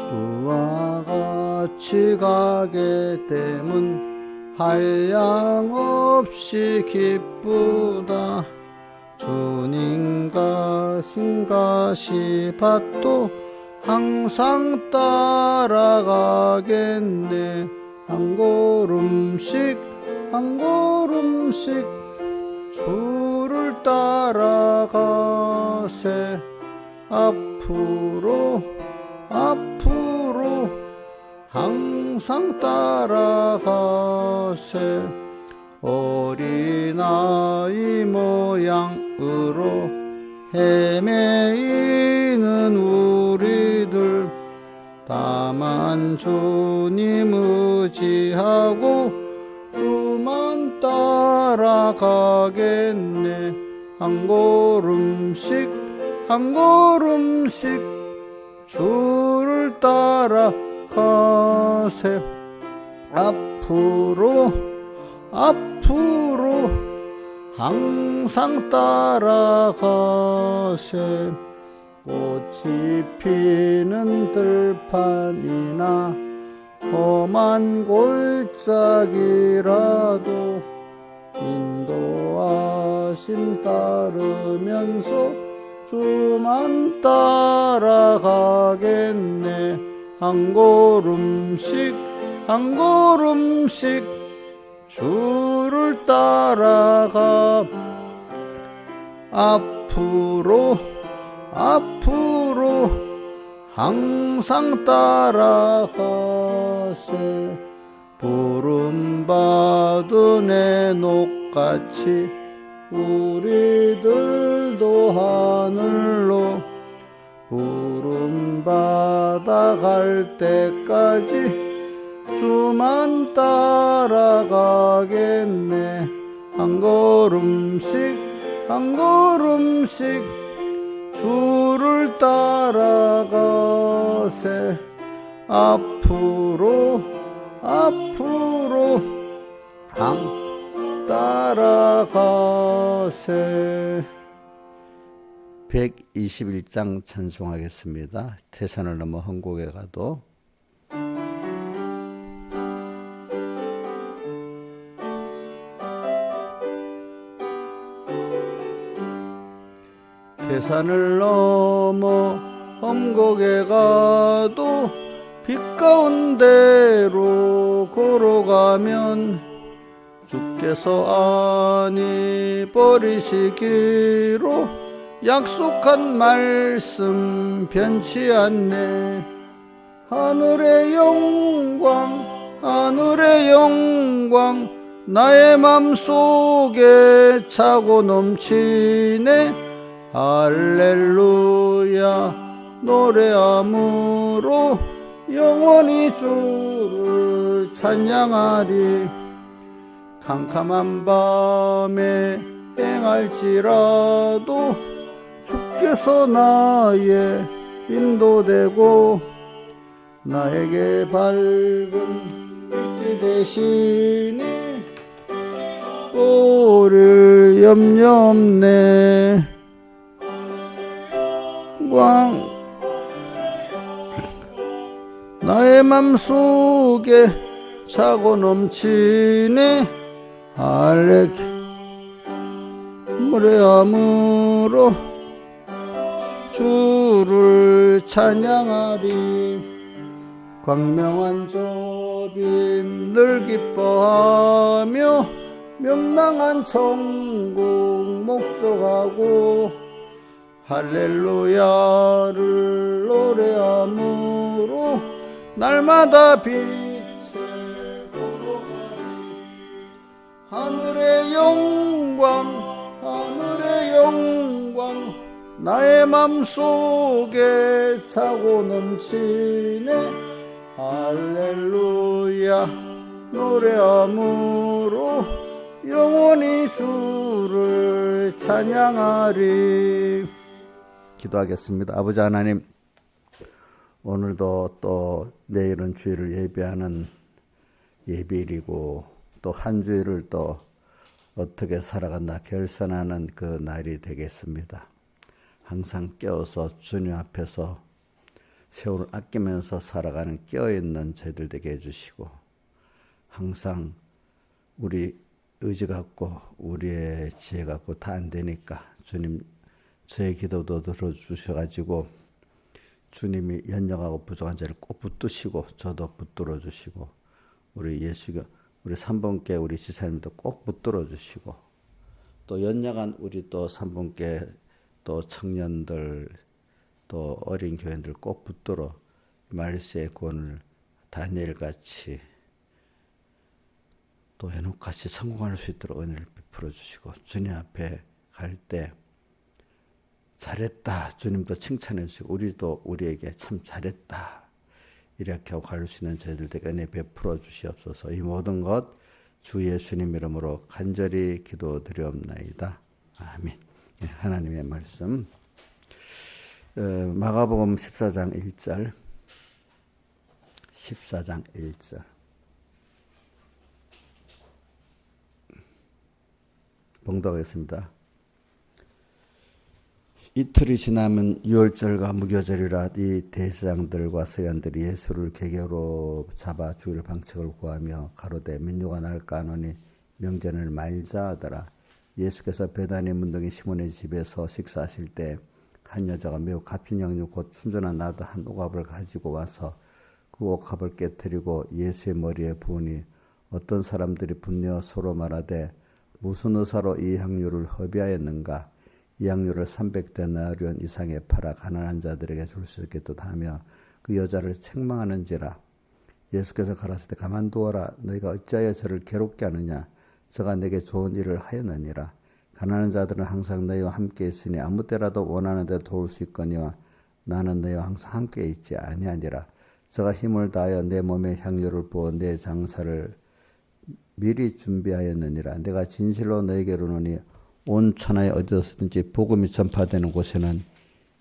주와 같이 가게 됨은 한량없이 기쁘다. 주님과 신가시 밭도 항상 따라가겠네. 한 걸음씩 한 걸음씩 주를 따라가세. 앞으로 앞으로 항상 따라가세. 어린아이 모양으로 헤매이는 우리들, 다만 주님 의지하고 주만 따라가겠네. 한 걸음씩 한 걸음씩 주를 따라가세. 앞으로 앞으로 항상 따라가세. 꽃이 피는 들판이나 험한 골짜기라도 인도하심 따르면서 주만 따라가겠네. 한 걸음씩 한 걸음씩 주를 따라가. 앞으로 앞으로 항상 따라가세. 부름받은 에녹같이 우리들도 하늘로 부름받아 갈 때까지 주만 따라가겠네. 한 걸음씩 한 걸음씩 주를 따라가세. 앞으로 앞으로 따라가세. 121장 찬송하겠습니다. 태산을 넘어 헝곡에 가도. 태산을 넘어 험곡에 가도 빛 가운데로 걸어가면 주께서 아니 버리시기로 약속한 말씀 변치 않네. 하늘의 영광 하늘의 영광 나의 맘속에 차고 넘치네. 할렐루야 노래함으로 영원히 주를 찬양하리. 캄캄한 밤에 행할지라도 주께서 나의 인도되고 나에게 밝은 빛이 되시니 꼬릴 염려 없네. 나의 맘속에 차고 넘치네. 할렐 노래함으로 주를 찬양하리. 광명한 조빈 늘 기뻐하며 명랑한 천국 목적하고 할렐루야를 노래함으로 날마다 빛에 걸어가리. 하늘의 영광 하늘의 영광 나의 맘속에 차고 넘치네. 할렐루야 노래함으로 영원히 주를 찬양하리. 기도하겠습니다. 아버지 하나님, 오늘도 또 내일은 주일을 예배하는 예배일이고 또 한 주일을 또 어떻게 살아간다 결산하는 그 날이 되겠습니다. 항상 깨어서 주님 앞에서 세월을 아끼면서 살아가는 깨어있는 저희들 되게 해주시고, 항상 우리 의지 갖고 우리의 지혜 갖고 다 안 되니까 주님 저의 기도도 들어주셔가지고 주님이 연약하고 부족한 자를 꼭 붙드시고 저도 붙들어 주시고 우리 예수가 우리 3분께 우리 지사님도 꼭 붙들어 주시고 또 연약한 우리 또 3분께 또 청년들 또 어린 교인들 꼭 붙들어 말세의 구원을 다니엘같이 또 해녹같이 성공할 수 있도록 은혜를 베풀어 주시고 주님 앞에 갈 때 잘했다 주님도 칭찬해 주시고 우리도 우리에게 참 잘했다 이렇게 하고 갈 수 있는 저희들에게 은혜 베풀어 주시옵소서. 이 모든 것 주 예수님 이름으로 간절히 기도드리옵나이다. 아멘. 하나님의 말씀 마가복음 14장 1절 14장 1절 봉독하겠습니다. 이틀이 지나면 유월절과 무교절이라 이 대제사장들과 서기관들이 예수를 계계로 잡아 죽일 방책을 구하며 가로되 민류가 날까 하노니 명절을 말자 하더라. 예수께서 베다니 문둥이 시몬의 집에서 식사하실 때 한 여자가 매우 값진 양육 곧 순전한 나도 한 옥합을 가지고 와서 그 옥합을 깨뜨리고 예수의 머리에 부으니 어떤 사람들이 분녀 서로 말하되 무슨 의사로 이 향유를 허비하였는가. 이 향유를 300데나리온 이상에 팔아 가난한 자들에게 줄 수 있겠도다 하며 그 여자를 책망하는지라. 예수께서 가라사대 가만두어라. 너희가 어찌하여 저를 괴롭게 하느냐. 저가 내게 좋은 일을 하였느니라. 가난한 자들은 항상 너희와 함께 있으니 아무 때라도 원하는 데 도울 수 있거니와 나는 너희와 항상 함께 있지 아니하니라. 저가 힘을 다하여 내 몸에 향유를 부어 내 장사를 미리 준비하였느니라. 내가 진실로 너희에게 이르노니 온 천하에 어디서든지 복음이 전파되는 곳에는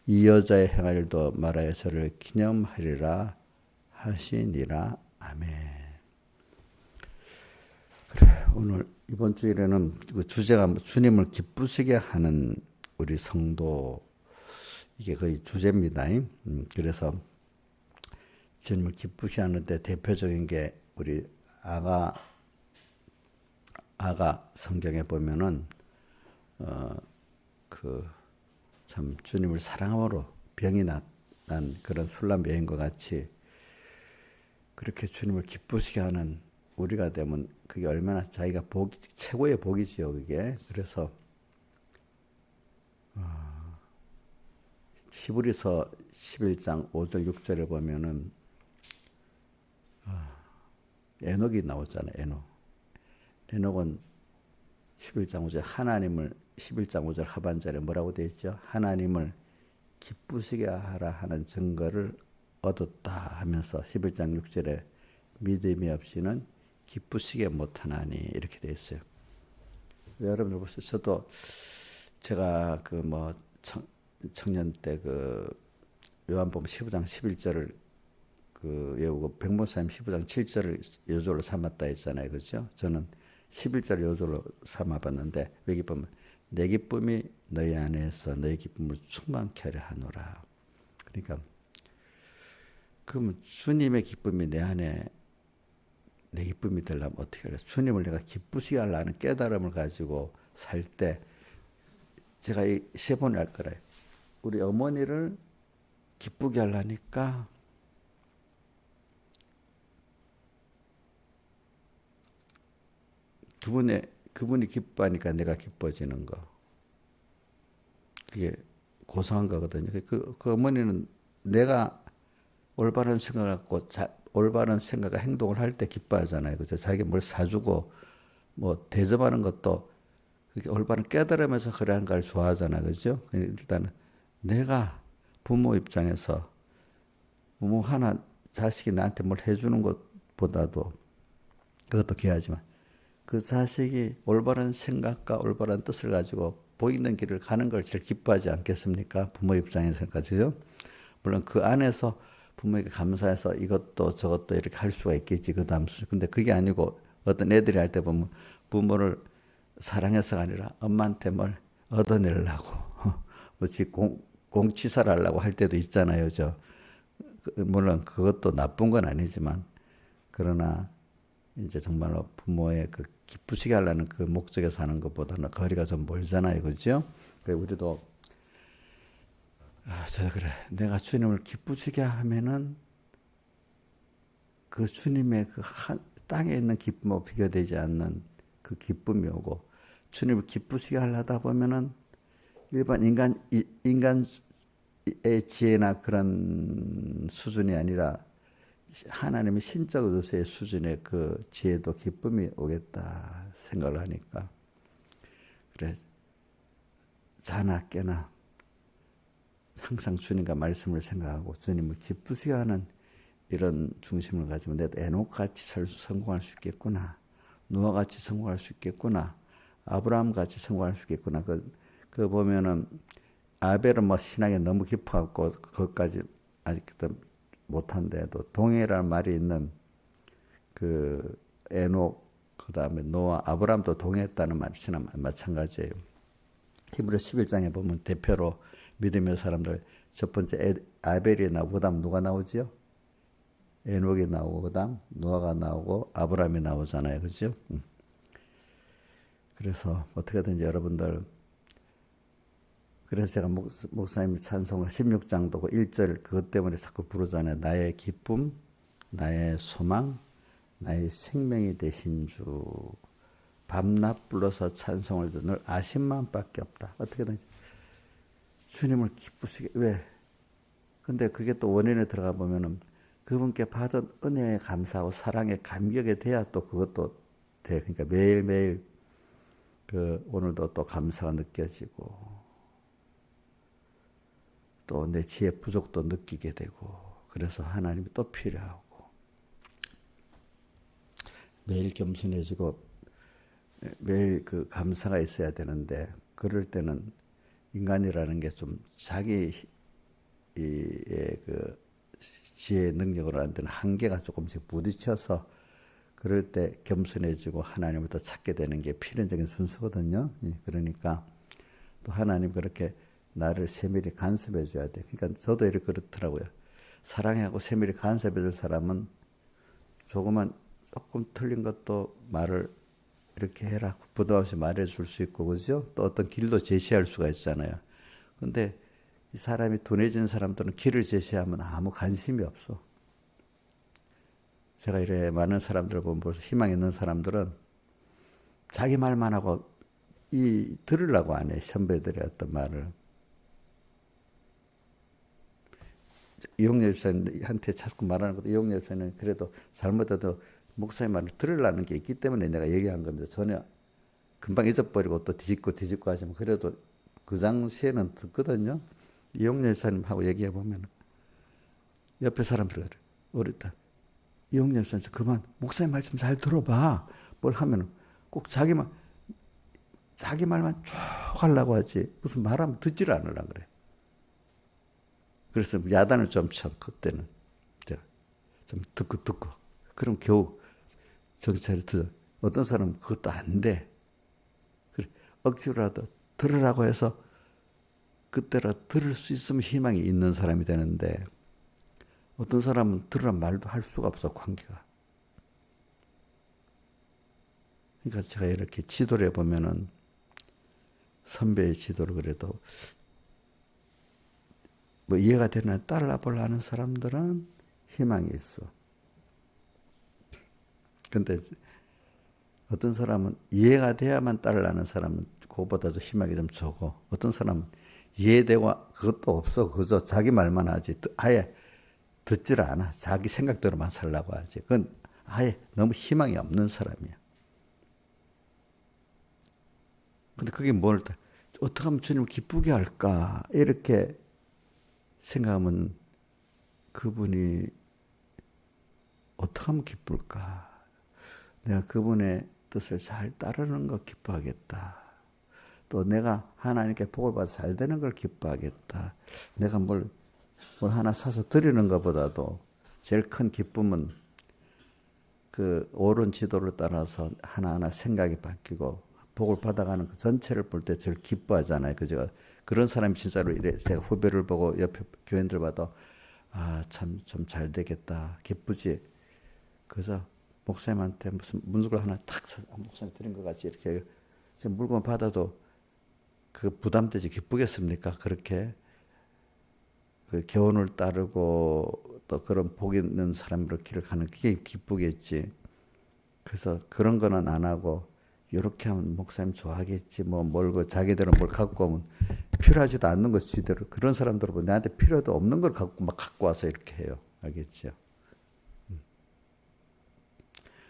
이 여자의 행할 일도 말하여 저를 기념하리라 하시니라. 아멘. 그래, 오늘 이번 주일에는 그 주제가 주님을 기쁘시게 하는 우리 성도 이게 거의 주제입니다. 그래서 주님을 기쁘시게 하는데 대표적인 게 우리 아가 성경에 보면은 참 주님을 사랑함으로 병이 난 그런 술람 여인과 같이 그렇게 주님을 기쁘시게 하는 우리가 되면 그게 얼마나 자기가 최고의 복이지요, 그게. 그래서 히브리서 11장 5절 6절에 보면은 에녹이 나오잖아요. 에녹은 11장 5절 하나님을 11장 5절 하반절에 뭐라고 되어 있죠? 하나님을 기쁘시게 하라 하는 증거를 얻었다 하면서 11장 6절에 믿음이 없이는 기쁘시게 못하나니 이렇게 되어 있어요. 여러분들 보세요. 저도 제가 청년 때 요한복음 15장 11절을 외우고 백목사님 15장 7절을 요절로 삼았다 했잖아요. 그렇죠? 저는 11절 요절로 삼아봤는데 여기 보면 내 기쁨이 너희 안에서 너희 기쁨을 충만케 하려 하노라. 그러니까 그러면 주님의 기쁨이 내 안에 내 기쁨이 되려면 어떻게 할까? 주님을 내가 기쁘시게 하려는 깨달음을 가지고 살 때 제가 이 세 번을 할 거래요. 우리 어머니를 기쁘게 하려니까 그분이 기뻐하니까 내가 기뻐지는 거. 그게 고상한 거거든요. 그 어머니는 내가 올바른 생각을 갖고 올바른 생각과 행동을 할 때 기뻐하잖아요. 그죠? 자기 뭘 사주고 뭐 대접하는 것도 그렇게 올바른 깨달으면서 그래 하는 걸 좋아하잖아요. 그죠? 일단은 내가 부모 입장에서 부모 하나 자식이 나한테 뭘 해주는 것보다도 그것도 귀하지만 그 자식이 올바른 생각과 올바른 뜻을 가지고 보이는 길을 가는 걸 제일 기뻐하지 않겠습니까? 부모 입장에서까지요. 물론 그 안에서 부모에게 감사해서 이것도 저것도 이렇게 할 수가 있겠지. 그 다음 근데 그게 아니고 어떤 애들이 할 때 보면 부모를 사랑해서가 아니라 엄마한테 뭘 얻어내려고 뭐지 공치사를 하려고 할 때도 있잖아요. 물론 그것도 나쁜 건 아니지만, 그러나 이제 정말로 부모의 그 기쁘시게 하려는 그 목적에서 하는 것보다는 거리가 좀 멀잖아요. 그죠? 그래, 우리도, 그래. 내가 주님을 기쁘시게 하면은 그 주님의 땅에 있는 기쁨하고 비교되지 않는 그 기쁨이 오고, 주님을 기쁘시게 하려다 보면은 일반 인간의 지혜나 그런 수준이 아니라 하나님의 신적 의도의 수준의 그 지혜도 기쁨이 오겠다 생각을 하니까, 그래, 자나 깨나 항상 주님과 말씀을 생각하고 주님을 기쁘시게 하는 이런 중심을 가지면 내가 에녹같이 성공할 수 있겠구나, 노아같이 성공할 수 있겠구나, 아브라함같이 성공할 수 있겠구나. 그 보면은 아벨은 뭐 신앙에 너무 깊어갖고 그것까지 아직도 못한데도 동해라는 말이 있는 그 에녹, 그 다음에 노아, 아브라함도 동해했다는 말이나 마찬가지예요. 히브리 11장에 보면 대표로 믿음의 사람들 첫 번째 아벨이 나오고 그다음 누가 나오지요? 에녹이 나오고 그다음 노아가 나오고 아브라함이 나오잖아요. 그죠? 그래서 어떻게든지 여러분들, 그래서 제가 목사님 찬송가 16장도 그 1절 그것 때문에 자꾸 부르잖아요. 나의 기쁨, 나의 소망, 나의 생명이 되신 주, 밤낮 불러서 찬송을 듣는 아심만밖에 없다. 어떻게든지 주님을 기쁘시게. 왜? 근데 그게 또 원인에 들어가 보면은 그분께 받은 은혜에 감사하고 사랑에 감격에 돼야 또 그것도 돼. 그러니까 매일매일 오늘도 또 감사가 느껴지고 또 내 지혜 부족도 느끼게 되고, 그래서 하나님이 또 필요하고, 매일 겸손해지고 매일 그 감사가 있어야 되는데, 그럴 때는 인간이라는 게 좀 자기의 그 지혜 능력으로 안 되는 한계가 조금씩 부딪혀서 그럴 때 겸손해지고 하나님을 더 찾게 되는 게 필연적인 순서거든요. 그러니까 또 하나님 그렇게 나를 세밀히 간섭해 줘야 돼. 그러니까 저도 이렇게 그렇더라고요. 사랑하고 세밀히 간섭해 줄 사람은 조금 틀린 것도 말을 이렇게 해라, 부담 없이 말해 줄 수 있고, 그죠? 또 어떤 길도 제시할 수가 있잖아요. 근데 이 사람이 둔해진 사람들은 길을 제시하면 아무 관심이 없어. 제가 이래 많은 사람들을 보면 벌써 희망 있는 사람들은 자기 말만 하고 들으려고 안 해. 선배들의 어떤 말을. 이용렬 집사님한테 자꾸 말하는 것도, 이용렬 집사님은 그래도 잘못해도 목사님 말을 들으려는 게 있기 때문에 내가 얘기한 겁니다. 전혀 금방 잊어버리고 또 뒤집고 하지만 그래도 그 당시에는 듣거든요. 이용렬 집사님하고 얘기해 보면 옆에 사람들 그래. 어렸다. 이용렬 집사님 그만 목사님 말씀 잘 들어봐. 뭘 하면 꼭 자기 말만 쭉 하려고 하지 무슨 말하면 듣지를 않으려고 그래. 그래서 야단을 좀 쳐. 그때는 좀 듣고 그럼 겨우 정찰을 들어. 어떤 사람은 그것도 안 돼. 그래, 억지로라도 들으라고 해서 그때라 들을 수 있으면 희망이 있는 사람이 되는데, 어떤 사람은 들으란 말도 할 수가 없어, 관계가. 그러니까 제가 이렇게 지도를 해보면은 선배의 지도를 그래도 뭐 이해가 되나 따라 보려 하는 사람들은 희망이 있어. 근데 어떤 사람은 이해가 돼야만 따르려는 사람은 그것보다도 희망이 좀 적어. 어떤 사람은 이해되고 그것도 없어. 그저 자기 말만 하지. 아예 듣질 않아. 자기 생각대로만 살라고 하지. 그건 아예 너무 희망이 없는 사람이야. 근데 그게 어떻게 하면 주님을 기쁘게 할까? 이렇게 생각하면 그분이 어떻게 하면 기쁠까? 내가 그분의 뜻을 잘 따르는 걸 기뻐하겠다. 또 내가 하나님께 복을 받아 잘 되는 걸 기뻐하겠다. 내가 뭘 하나 사서 드리는 것보다도 제일 큰 기쁨은 그 옳은 지도를 따라서 하나하나 생각이 바뀌고 복을 받아가는 그 전체를 볼 때 제일 기뻐하잖아요. 그죠? 그런 사람이 진짜로 이래 제가 후배를 보고 옆에 교인들 봐도 좀 잘 되겠다. 기쁘지? 그래서 목사님한테 무슨 문구를 하나 탁 목사님 드린 것 같이 이렇게 물건 받아도 그 부담되지 기쁘겠습니까? 그렇게 그 교훈을 따르고 또 그런 복 있는 사람으로 길을 가는 그게 기쁘겠지. 그래서 그런 거는 안 하고 이렇게 하면 목사님 좋아하겠지. 뭐 뭘 자기들은 뭘 갖고 오면 필요하지도 않는 것 지대로 그런 사람들은 뭐 나한테 필요도 없는 걸 갖고 와서 이렇게 해요. 알겠죠?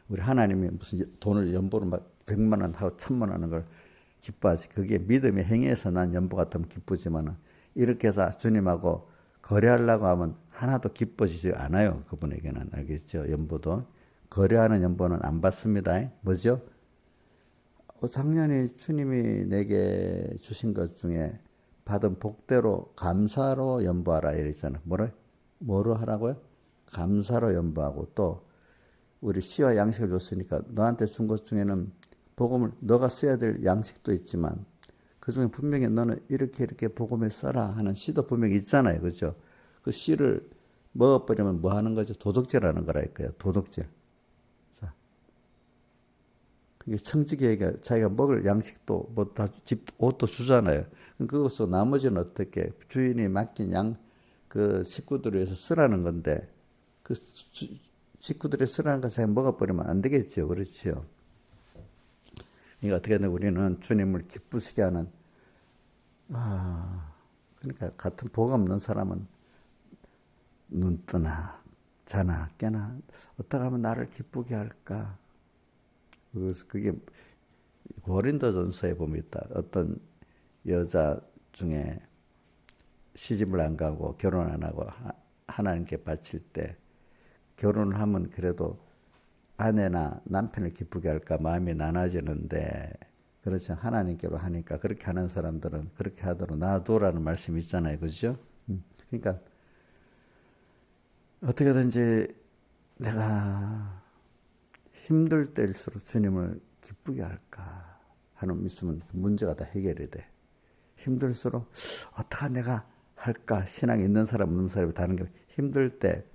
우리 하나님이 무슨 돈을 연보를 막 100만 원 하고 1000만 원 하는 걸 기뻐하지. 그게 믿음의 행위에서 난 연보 같으면 기쁘지만은 이렇게 해서 주님하고 거래하려고 하면 하나도 기뻐지지 않아요. 그분에게는. 알겠죠? 연보도. 거래하는 연보는 안 받습니다. 뭐죠? 작년에 주님이 내게 주신 것 중에 받은 복대로 감사로 연보하라 이랬잖아요. 뭐로 하라고요? 감사로 연보하고 또 우리 씨와 양식을 줬으니까 너한테 준 것 중에는 복음을 너가 써야 될 양식도 있지만 그중에 분명히 너는 이렇게 복음을 써라 하는 씨도 분명히 있잖아요. 그렇죠? 그 씨를 먹어버리면 뭐 하는 거죠? 도둑질하는 거라니까요. 도둑질. 자, 그게 청지기에게 자기가 먹을 양식도 뭐 다 집 옷도 주잖아요. 그것도 나머지는 어떻게 주인이 맡긴 그 식구들을 위해서 쓰라는 건데 그 식구들이 쓰라는 거 자기가 먹어버리면 안 되겠죠. 그렇죠? 그러니까 어떻게 되면 우리는 주님을 기쁘시게 하는 그러니까 같은 복 없는 사람은 눈 뜨나 자나 깨나 어떻게 하면 나를 기쁘게 할까? 그게 고린도전서에 보면 있다. 어떤 여자 중에 시집을 안 가고 결혼 안 하고 하나님께 바칠 때 결혼을 하면 그래도 아내나 남편을 기쁘게 할까 마음이 나눠지는데 그렇지 하나님께로 하니까 그렇게 하는 사람들은 그렇게 하도록 놔두라는 말씀이 있잖아요. 그죠? 그러니까 어떻게든지 내가 힘들 때일수록 주님을 기쁘게 할까 하는 믿음은 문제가 다 해결이 돼. 힘들수록 어떻게 내가 할까 신앙이 있는 사람 없는 사람이 다른 게 힘들 때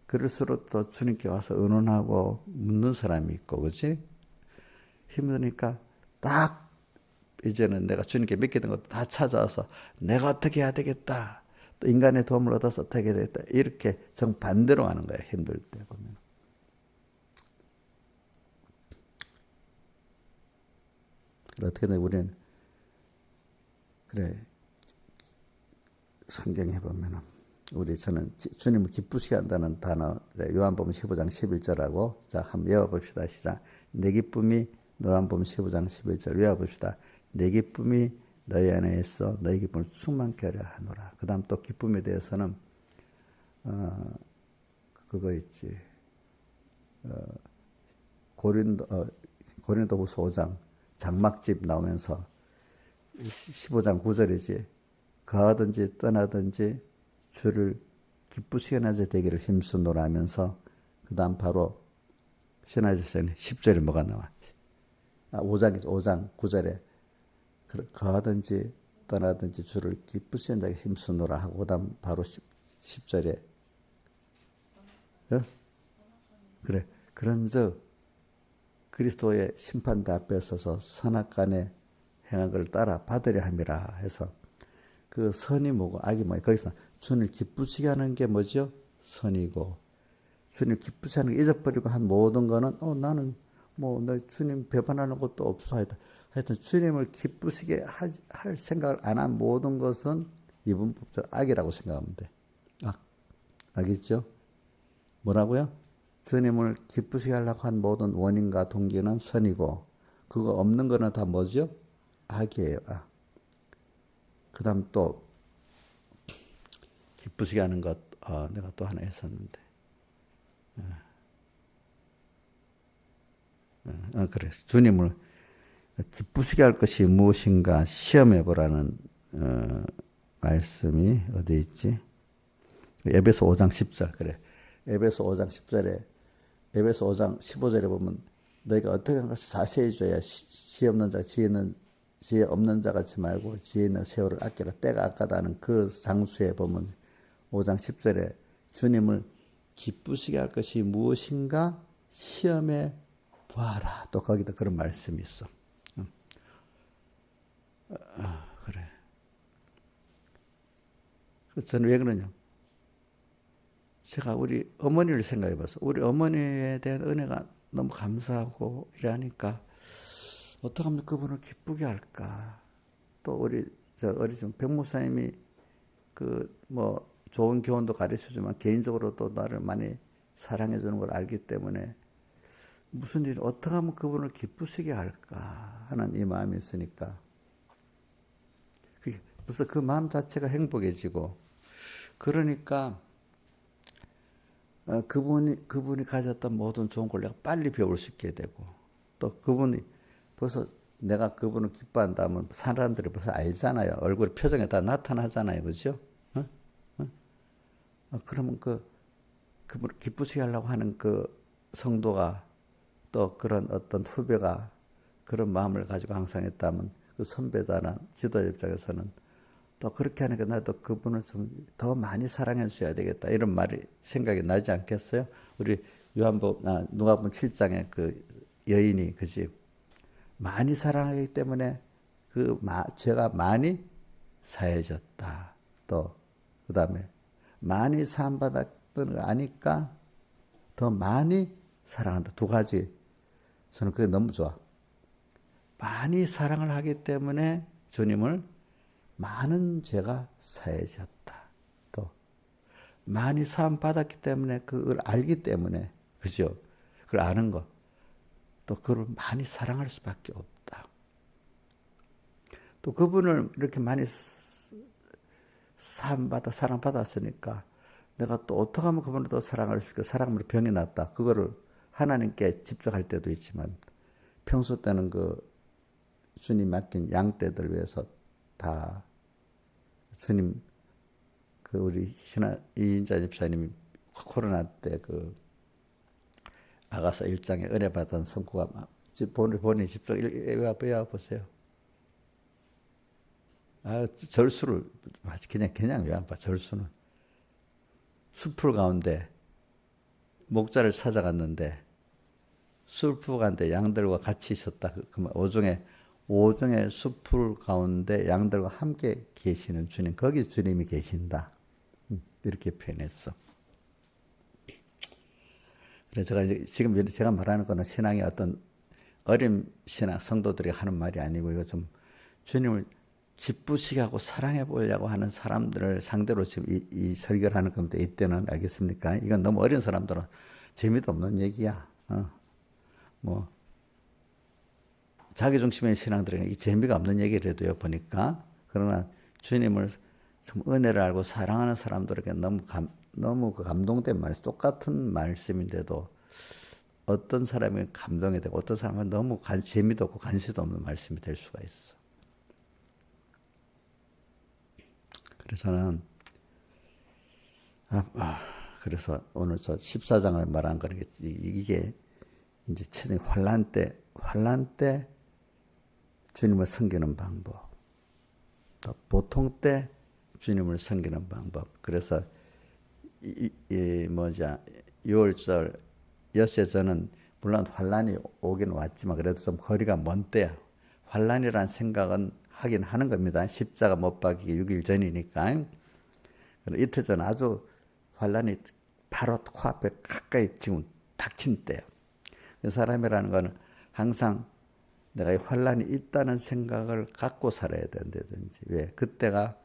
그럴수록 또 주님께 와서 의논하고 묻는 사람이 있고 그렇지? 힘드니까 딱 이제는 내가 주님께 맡기던 것도 다 찾아와서 내가 어떻게 해야 되겠다. 또 인간의 도움을 얻어서 어떻게 해야 되겠다. 이렇게 정반대로 하는 거야. 힘들 때 보면. 어떻게든 우리는 그래 성경에 보면은 저는 주님을 기쁘시게 한다는 단어 요한복음 15장 11절하고 자 한번 외워봅시다. 시작. 내 기쁨이 요한복음 15장 11절 외워봅시다. 내 기쁨이 너희 안에 있어 너희 기쁨을 충만케 하려 하노라. 그 다음 또 기쁨에 대해서는 그거 있지. 고린도후서 5장 장막집 나오면서 15장 9절이지. 가든지 떠나든지 주를 기쁘시게 하자 되기를 힘쓰노라 하면서 그 다음 바로 신하주선 10절에 뭐가 나와? 5장이죠. 5장 9절에 가든지 떠나든지 주를 기쁘시게 하자 힘쓰노라 하고 그 다음 바로 10절에 그래 그런즉 그리스도의 심판대 앞에 서서 선악간에 행한 걸 따라 받으려 함이라 해서 그 선이 뭐고 악이 뭐야. 거기서 주님을 기쁘시게 하는 게 뭐죠? 선이고 주님을 기쁘시게 하는 게 잊어버리고 한 모든 거는 나는 뭐 너 주님 배반하는 것도 없어 하여튼 주님을 기쁘시게 할 생각을 안 한 모든 것은 이분법적 악이라고 생각하면 돼. 악이죠? 뭐라고요? 주님을 기쁘시게 하려고 한 모든 원인과 동기는 선이고 그거 없는 거는 다 뭐죠? 악이에요. 그 다음 또 기쁘시게 하는 것 내가 또 하나 했었는데 그래 주님을 기쁘시게 할 것이 무엇인가 시험해보라는 말씀이 어디 있지? 에베소 5장 10절 그래 에베소 5장 10절에 에베소 5장 15절에 보면 너희가 어떻게 하는 것을 자세히 줘야 지혜 없는 자 지혜 없는 자 같이 말고 지혜 있는 세월을 아끼라 때가 아까다는 그 장수에 보면 5장 10절에 주님을 기쁘시게 할 것이 무엇인가 시험해 보아라. 또 거기다 그런 말씀이 있어. 그래. 그래서 저는 왜 그러냐. 제가 우리 어머니를 생각해 봐서 우리 어머니에 대한 은혜가 너무 감사하고 이러니까 어떻게 하면 그분을 기쁘게 할까. 또 우리 어리신 백목사님이 그 뭐 좋은 교훈도 가르쳐주지만 개인적으로 또 나를 많이 사랑해 주는 걸 알기 때문에 무슨 일 어떻게 하면 그분을 기쁘시게 할까 하는 이 마음이 있으니까 벌써 그 마음 자체가 행복해지고 그러니까 그분이 가졌던 모든 좋은 걸 내가 빨리 배울 수 있게 되고 또 그분이 벌써 내가 그분을 기뻐한다면 사람들이 벌써 알잖아요. 얼굴 표정에 다 나타나잖아요. 그죠? 그러면 그분을 기쁘시게 하려고 하는 그 성도가 또 그런 어떤 후배가 그런 마음을 가지고 항상 했다면 그 선배다나 지도자 입장에서는 또 그렇게 하니까 나도 그분을 좀 더 많이 사랑해 줘야 되겠다. 이런 말이 생각이 나지 않겠어요? 우리 누가복음 7장에 그 여인이 그지 많이 사랑하기 때문에 죄가 많이 사해졌다. 또 그다음에 많이 사함받았던 걸 아니까 더 많이 사랑한다. 두 가지. 저는 그게 너무 좋아. 많이 사랑을 하기 때문에 주님을 많은 죄가 사해졌다. 또 많이 사함받았기 때문에 그걸 알기 때문에 그죠? 그걸 아는 거. 또 그걸 많이 사랑할 수밖에 없다. 또 그분을 이렇게 많이 사랑받았으니까 내가 또 어떻게 하면 그분을 더 사랑할 수 있을까? 사랑으로 병이 났다. 그거를 하나님께 집중할 때도 있지만 평소 때는 그 주님 맡긴 양떼들 위해서 다 주님 그 우리 이인자 집사님이 코로나 때 그 아가서 1장에 은혜 받은 성구가 본인이 직접 외워보세요. 절수를 그냥 외워봐. 절수는 숲풀 가운데 목자를 찾아갔는데 숲풀 가운데 양들과 같이 있었다. 오중에 숲풀 가운데 양들과 함께 계시는 주님, 거기 주님이 계신다. 이렇게 표현했어. 그래서 지금 제가 말하는 거는 신앙의 어떤 어린 신앙 성도들이 하는 말이 아니고 이거 좀 주님을 기쁘시게 하고 사랑해 보려고 하는 사람들을 상대로 지금 이 설교를 하는 겁니다. 이때는 알겠습니까? 이건 너무 어린 사람들은 재미도 없는 얘기야. 뭐 자기중심의 신앙들에게 이 재미가 없는 얘기를 해도요 보니까 그러나 주님을 참 은혜를 알고 사랑하는 사람들에게 너무 감동된 말씀, 똑같은 말씀인데도 어떤 사람이 감동이 되고 어떤 사람은 너무 재미도 없고 관심도 없는 말씀이 될 수가 있어. 그래서 저는 그래서 오늘 저 14장을 말한 거는 이게 이제 환란 때 주님을 섬기는 방법, 또 보통 때 주님을 섬기는 방법. 그래서 6월절 엿새저는 물론 환란이 오긴 왔지만 그래도 좀 거리가 먼 때야. 환란이라는 생각은 하긴 하는 겁니다. 십자가 못 박이기 6일 전이니까. 이틀 전 아주 환란이 바로 코앞에 가까이 지금 닥친 때예요. 사람이라는 것은 항상 내가 이 환란이 있다는 생각을 갖고 살아야 된다든지. 왜? 그때가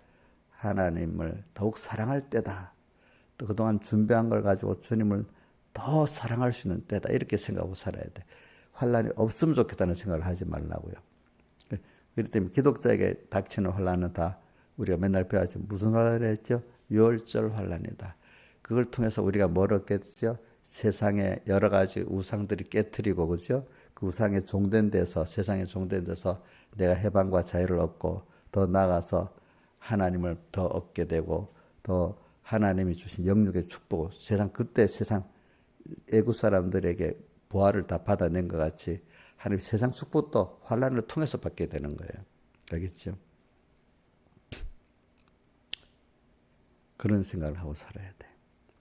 하나님을 더욱 사랑할 때다. 또 그동안 준비한 걸 가지고 주님을 더 사랑할 수 있는 때다. 이렇게 생각하고 살아야 돼. 환란이 없으면 좋겠다는 생각을 하지 말라고요. 그렇기 때문에 기독자에게 닥치는 환란은 다 우리가 맨날 배웠지. 무슨 환란을 했죠? 유월절 환란이다. 그걸 통해서 우리가 뭘 얻겠죠? 세상에 여러 가지 우상들이 깨트리고 그죠? 그 우상에 종된 데서 세상에 종된 데서 내가 해방과 자유를 얻고 더 나아가서 하나님을 더 얻게 되고 더 하나님이 주신 영육의 축복 그때 세상 애국 사람들에게 보화를 다 받아낸 것 같이 하나님 세상 축복도 환란을 통해서 받게 되는 거예요. 알겠죠? 그런 생각을 하고 살아야 돼.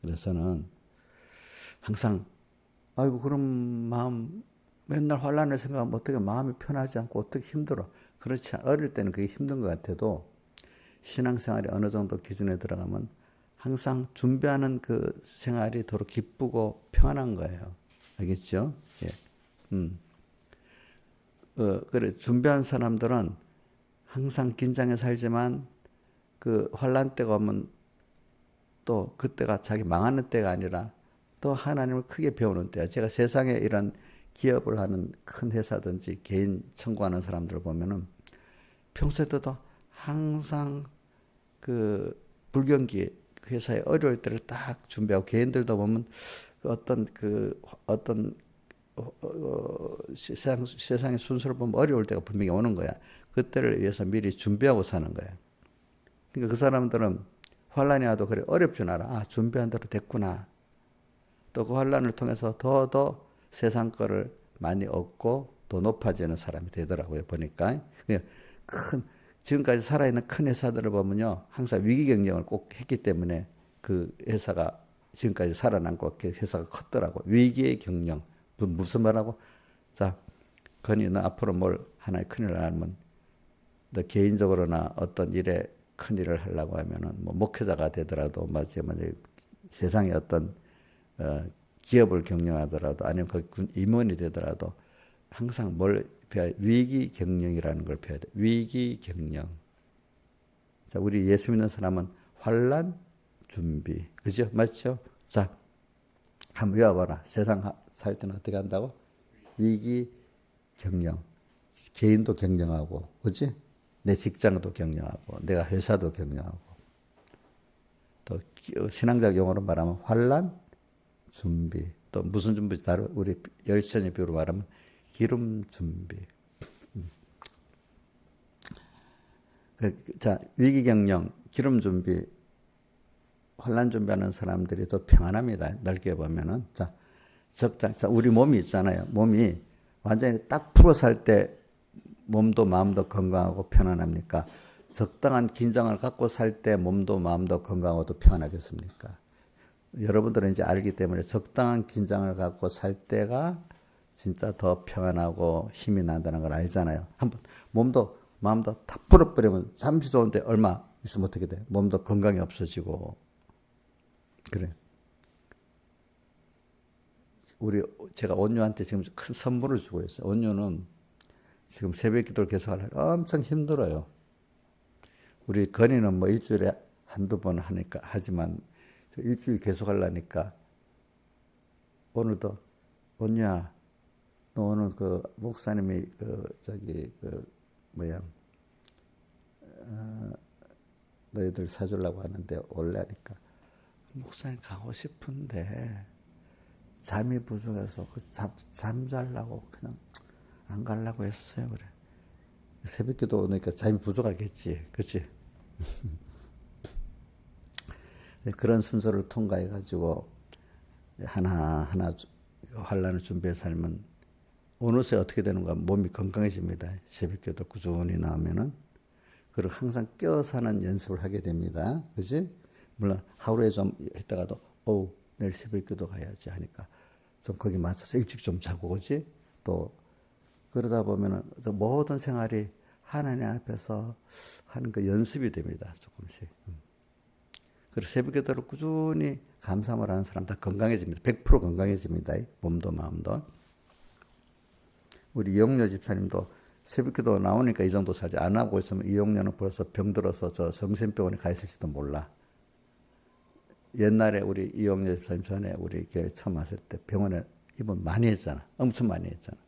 그래서는 항상 아이고 그런 마음 맨날 환란을 생각하면 어떻게 마음이 편하지 않고 어떻게 힘들어. 그렇지 어릴 때는 그게 힘든 것 같아도 신앙생활이 어느 정도 기준에 들어가면 항상 준비하는 그 생활이 더러 기쁘고 평안한 거예요. 알겠죠? 예. 그래 준비한 사람들은 항상 긴장해 살지만 그 환란 때가 오면 또 그때가 자기 망하는 때가 아니라 또 하나님을 크게 배우는 때야. 제가 세상에 이런 기업을 하는 큰 회사든지 개인 청구하는 사람들을 보면은 평소에 도 항상 그 불경기 회사에 어려울 때를 딱 준비하고 개인들도 보면 어떤 세상의 순서를 보면 어려울 때가 분명히 오는 거야. 그때를 위해서 미리 준비하고 사는 거야. 그러니까 그 사람들은 환란이 와도 그래 어렵진 않아. 아 준비한 대로 됐구나. 또 그 환란을 통해서 더 세상 거를 많이 얻고 더 높아지는 사람이 되더라고요. 보니까 큰 지금까지 살아있는 큰 회사들을 보면요 항상 위기 경영을 꼭 했기 때문에 그 회사가 지금까지 살아남고 회사가 컸더라고. 위기의 경영 무슨 말하고 자 건이 너 앞으로 뭘 하나의 큰일을 하면 너 개인적으로나 어떤 일에 큰 일을 하려고 하면은 뭐 목회자가 되더라도 맞지 세상에 어떤 기업을 경영하더라도 아니면 그 임원이 되더라도 항상 뭘 배워야 위기 경영이라는 걸 배워야 돼. 위기 경영. 자, 우리 예수 믿는 사람은 환란 준비. 그죠? 맞죠? 자, 한번 외워봐라. 세상 살 때는 어떻게 한다고? 위기 경영. 개인도 경영하고, 그지? 내 직장도 경영하고, 내가 회사도 경영하고. 또 신앙적 용어로 말하면 환란 준비. 또 무슨 준비? 다른 우리 열선의 비유로 말하면 기름 준비. 자, 위기 경영, 기름 준비, 환란 준비하는 사람들이 더 평안합니다. 넓게 보면은. 자, 적당. 자, 우리 몸이 있잖아요. 몸이 완전히 딱 풀어 살 때 몸도 마음도 건강하고 편안합니까? 적당한 긴장을 갖고 살 때 몸도 마음도 건강하고 또 편안하겠습니까? 여러분들은 이제 알기 때문에 적당한 긴장을 갖고 살 때가 진짜 더 평안하고 힘이 난다는 걸 알잖아요. 한번 몸도 마음도 탁 풀어버리면 잠시 좋은데 얼마 있으면 어떻게 돼? 몸도 건강이 없어지고 그래. 제가 온유한테 지금 큰 선물을 주고 있어요. 온유는 지금 새벽 기도를 계속 하려면 엄청 힘들어요. 우리 건이는 뭐 일주일에 한두 번 하니까 하지만 일주일 계속 하려니까 오늘도 온유야 너 오늘 그 목사님이 너희들 사주려고 하는데 올래 하니까 목사님 가고 싶은데 잠이 부족해서 잠자려고 그냥 안 가려고 했어요. 그래. 새벽기도 오니까 잠이 부족하겠지. 그치? 그런 순서를 통과해가지고 하나하나 환란을 준비해 살면 어느새 어떻게 되는가 몸이 건강해집니다. 새벽기도 꾸준히 나오면은 그리고 항상 껴 사는 연습을 하게 됩니다. 그지? 물론 하루에 좀 했다가도 내일 새벽기도 가야지 하니까 좀 거기 맞춰서 일찍 좀 자고 그지? 또 그러다 보면은 모든 생활이 하나님 앞에서 하는 그 연습이 됩니다. 조금씩. 그리고 새벽기도를 꾸준히 감사함을 하는 사람 다 건강해집니다. 100% 건강해집니다. 몸도 마음도. 우리 이용녀 집사님도 새벽기도 나오니까 이 정도 살지 안 하고 있으면 이용녀는 벌써 병들어서 저 정신병원에 가 있을지도 몰라. 옛날에 우리 이용녀 집사님 전에 우리 교회 처음 왔을 때 병원에 입원 많이 했잖아. 엄청 많이 했잖아.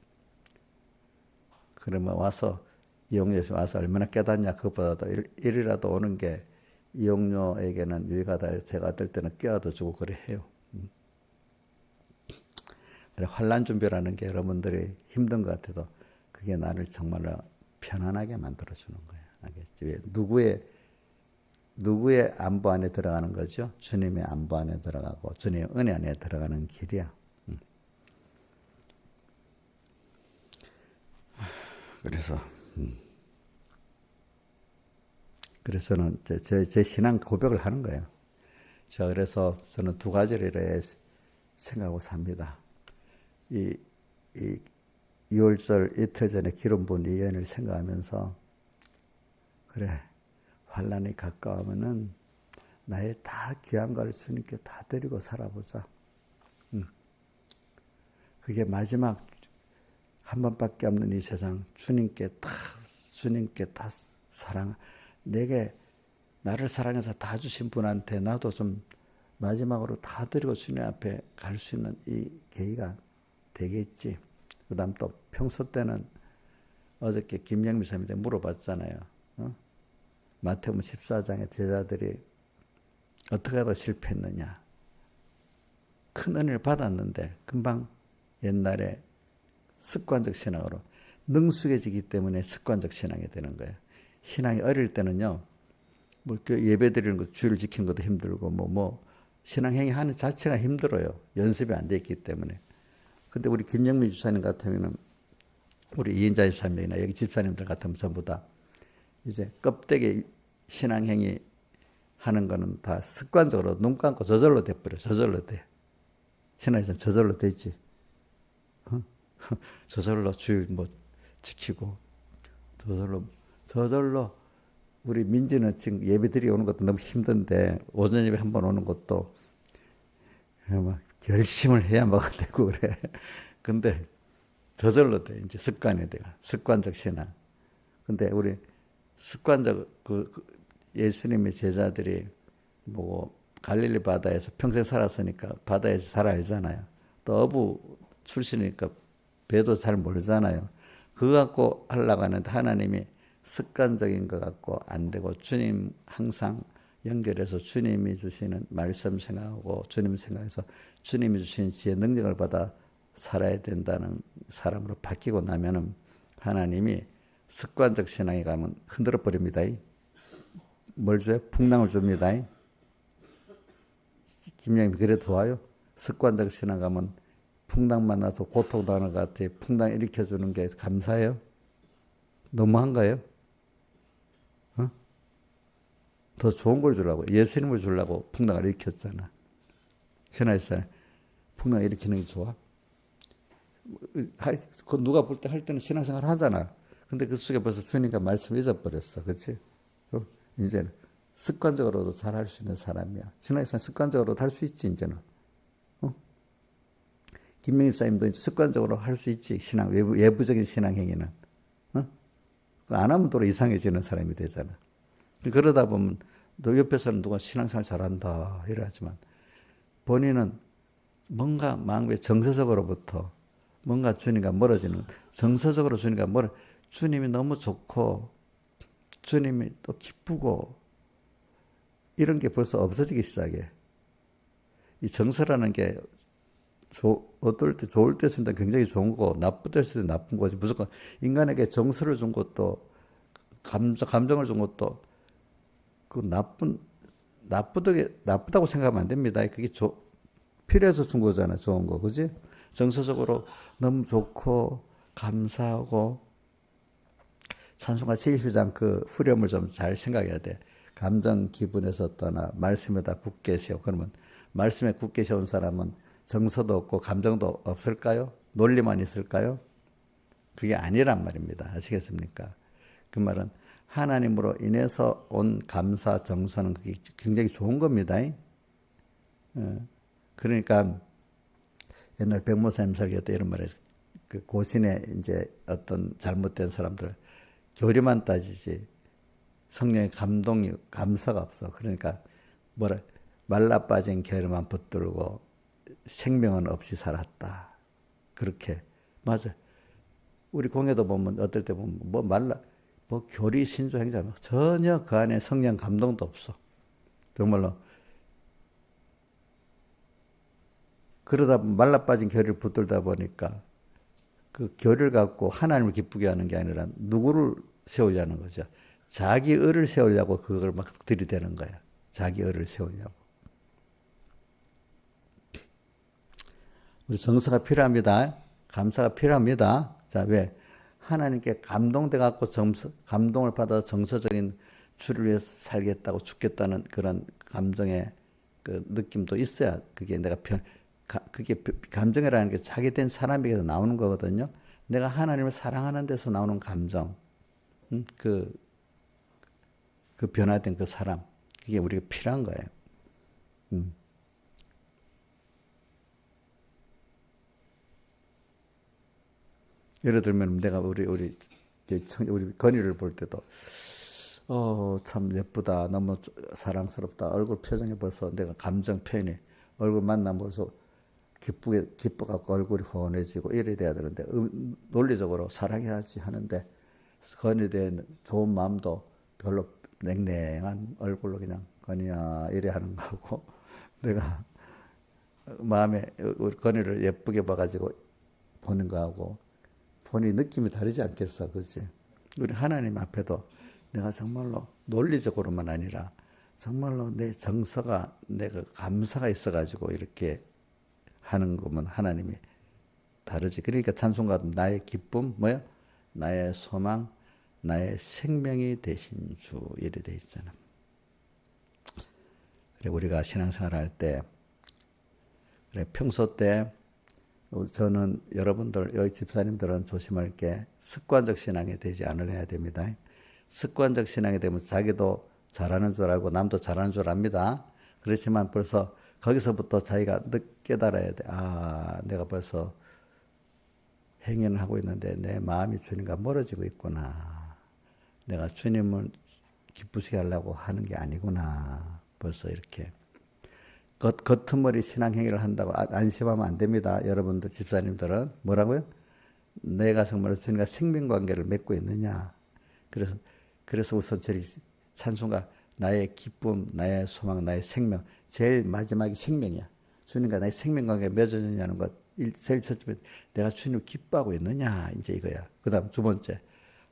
그러면 와서 이용녀 집사님 와서 얼마나 깨닫냐 그것보다도 일이라도 오는 게 이용료에게는 유익하다. 제가 어떨 때는 껴도 주고 그래 해요. 환란 준비라는 게 여러분들이 힘든 것 같아도 그게 나를 정말로 편안하게 만들어주는 거예요. 알겠지? 누구의 안보 안에 들어가는 거죠? 주님의 안보 안에 들어가고 주님의 은혜 안에 들어가는 길이야. 그래서는 제 신앙 고백을 하는 거예요. 자, 그래서 저는 두 가지를 이렇게 생각하고 삽니다. 이, 이 6월절 이틀 전에 기름 부은 이 예언을 생각하면서, 그래, 환란이 가까우면은 나의 다 귀한 걸 주님께 다 드리고 살아보자. 그게 마지막 한 번밖에 없는 이 세상, 주님께 다 사랑, 내게 나를 사랑해서 다 주신 분한테 나도 좀 마지막으로 다 드리고 주님 앞에 갈 수 있는 이 계기가 되겠지. 그 다음 또 평소 때는 어저께 김영미 사님한테 물어봤잖아요. 마태복음 14장의 제자들이 어떻게 하다 실패했느냐. 큰 은혜를 받았는데 금방 옛날에 습관적 신앙으로 능숙해지기 때문에 습관적 신앙이 되는 거예요. 신앙이 어릴 때는요, 뭐 예배 드리는 것, 주일 지키는 것도 힘들고 신앙 행위 하는 자체가 힘들어요. 연습이 안 돼 있기 때문에. 근데 우리 김영미 집사님 같으면은 우리 이인자 집사님이나 여기 집사님들 같으면 전부 다 이제 껍데기 신앙 행위 하는 거는 다 습관적으로 눈 감고 저절로 돼버려. 저절로 돼. 신앙이 좀 저절로 되지. 저절로 주일 지키고 저절로 우리 민지는 지금 예배드리 오는 것도 너무 힘든데 오전 예배 한번 오는 것도 막 결심을 해야 뭐가 되고 그래. 근데 저절로 돼. 이제 습관이 돼. 습관적 신앙. 근데 우리 습관적 예수님의 제자들이 갈릴리 바다에서 평생 살았으니까 바다에서 잘 알잖아요. 또 어부 출신이니까 배도 잘 모르잖아요. 그거 갖고 하려고 하는데 하나님이 습관적인 것 갖고 안 되고 주님 항상 연결해서 주님이 주시는 말씀 생각하고 주님 생각해서 주님이 주신 지혜 능력을 받아 살아야 된다는 사람으로 바뀌고 나면은 하나님이 습관적 신앙에 가면 흔들어 버립니다. 뭘 줘요? 풍랑을 줍니다. 김양이 그래 좋아요? 습관적 신앙 가면 풍랑 만나서 고통당하는 것 같아요. 풍랑 일으켜주는 게 감사해요? 너무한가요? 더 좋은 걸 주려고, 예수님을 주려고 풍랑을 일으켰잖아. 신하에서 풍랑 일으키는 게 좋아? 누가 볼 때 할 때는 신앙생활 하잖아. 근데 그 속에 벌써 주님과 말씀 잊어버렸어. 그치? 이제는 습관적으로도 잘 할 수 있는 사람이야. 신앙생활 습관적으로도 할 수 있지, 이제는. 김명희 사님도 습관적으로 할 수 있지. 신앙, 외부적인 신앙 행위는. 안 하면 또 이상해지는 사람이 되잖아. 그러다 보면 또 옆에서는 누가 신앙생활 잘한다 이러지만 본인은 뭔가 마음의 정서적으로부터 뭔가 주님과 멀어지는, 정서적으로 주님과 주님이 너무 좋고 주님이 또 기쁘고 이런 게 벌써 없어지기 시작해. 이 정서라는 게 어떨 때 좋을 때 쓰면 굉장히 좋은 거고 나쁠 때 쓰면 나쁜 거지. 무조건 인간에게 정서를 준 것도 감정을 준 것도 그 나쁘다고 생각하면 안 됩니다. 그게 필요해서 준 거잖아. 좋은 거. 그지? 정서적으로 너무 좋고 감사하고 찬송가 72장 그 후렴을 좀 잘 생각해야 돼. 감정 기분에서 떠나 말씀에다 굳게 세워. 그러면 말씀에 굳게 세운 사람은 정서도 없고 감정도 없을까요? 논리만 있을까요? 그게 아니란 말입니다. 아시겠습니까? 그 말은 하나님으로 인해서 온 감사, 정서는 그게 굉장히 좋은 겁니다. 그러니까 옛날 백모사님 설교 때 이런 말을 했어요. 그 고신에 이제 어떤 잘못된 사람들 교리만 따지지 성령의 감동이, 감사가 없어. 그러니까 말라 빠진 겨울만 붙들고 생명은 없이 살았다. 그렇게. 맞아. 우리 공예도 보면 어떨 때 보면 교리 신조 행자 전혀 그 안에 성령 감동도 없어. 정말로. 그러다 말라 빠진 결을 붙들다 보니까 그 결을 갖고 하나님을 기쁘게 하는 게 아니라 누구를 세우려는 거죠. 자기 의를 세우려고 그걸 막 들이대는 거야. 자기 의를 세우려고. 우리 정서가 필요합니다. 감사가 필요합니다. 자, 왜? 하나님께 감동돼 갖고 감동을 받아서 정서적인 주를 위해서 살겠다고 죽겠다는 그런 감정에 그 느낌도 있어야 그게 내가 그게 감정이라는 게 자기 된 사람에게서 나오는 거거든요. 내가 하나님을 사랑하는 데서 나오는 감정, 그, 그 변화된 그 사람, 그게 우리가 필요한 거예요. 음. 예를 들면 내가 우리 건이를 볼 때도 참 예쁘다, 너무 사랑스럽다, 얼굴 표정이 벌써 내가 감정 표현이 얼굴 만나면 벌써 기뻐갖고 얼굴이 훤해지고 이래 돼야 되는데 논리적으로 사랑해야지 하는데 건이에 대한 좋은 마음도 별로 냉랭한 얼굴로 그냥 건이야 이래 하는 거고 내가 마음에 우리 건이를 예쁘게 봐가지고 보는 거하고 본인 느낌이 다르지 않겠어, 그렇지? 우리 하나님 앞에도 내가 정말로 논리적으로만 아니라 정말로 내 정서가 내가 감사가 있어가지고 이렇게 하는 거면 하나님이 다르지. 그러니까 찬송가도 나의 기쁨, 뭐야? 나의 소망, 나의 생명이 되신 주 이래 돼 있잖아. 그래 우리가 신앙생활 할 때, 그래 평소 때 저는 여러분들 여기 집사님들은 조심할 게 습관적 신앙이 되지 않으려야 됩니다. 습관적 신앙이 되면 자기도 잘하는 줄 알고 남도 잘하는 줄 압니다. 그렇지만 벌써 거기서부터 자기가 깨달아야 돼. 아, 내가 벌써 행위를 하고 있는데 내 마음이 주님과 멀어지고 있구나. 내가 주님을 기쁘시게 하려고 하는 게 아니구나. 벌써 이렇게. 겉머리 신앙행위를 한다고 안심하면 안 됩니다. 여러분들 집사님들은 뭐라고요? 내가 정말 주님과 생명관계를 맺고 있느냐. 그래서 우선 저희 찬송가 나의 기쁨, 나의 소망, 나의 생명. 제일 마지막이 생명이야. 주님과 나의 생명관계가 맺어졌냐는 것. 제일 첫째, 내가 주님을 기뻐하고 있느냐. 이제 이거야. 그 다음 두 번째,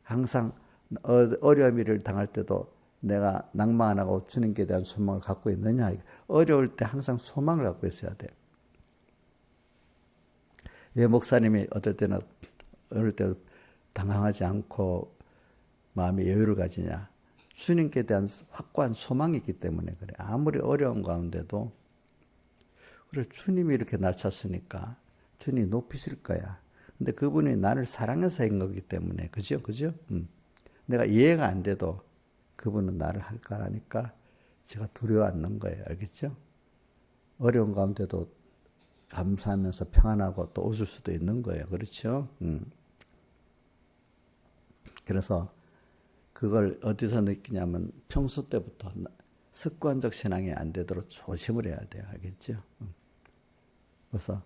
항상 어려움을 당할 때도 내가 낭만 안 하고 주님께 대한 소망을 갖고 있느냐. 어려울 때 항상 소망을 갖고 있어야 돼. 예, 목사님이 어떨 때는 어릴 때 당황하지 않고 마음의 여유를 가지냐. 주님께 대한 확고한 소망이 있기 때문에 그래. 아무리 어려운 가운데도 그래 주님이 이렇게 날 찾으니까 주님이 높이실 거야. 근데 그분이 나를 사랑해서 한 거기 때문에 그죠? 내가 이해가 안 돼도 그분은 나를 할 거라니까 제가 두려워 않는 거예요. 알겠죠? 어려운 가운데도 감사하면서 평안하고 또 웃을 수도 있는 거예요. 그렇죠? 그래서 그걸 어디서 느끼냐면 평소 때부터 습관적 신앙이 안 되도록 조심을 해야 돼요. 알겠죠? 그래서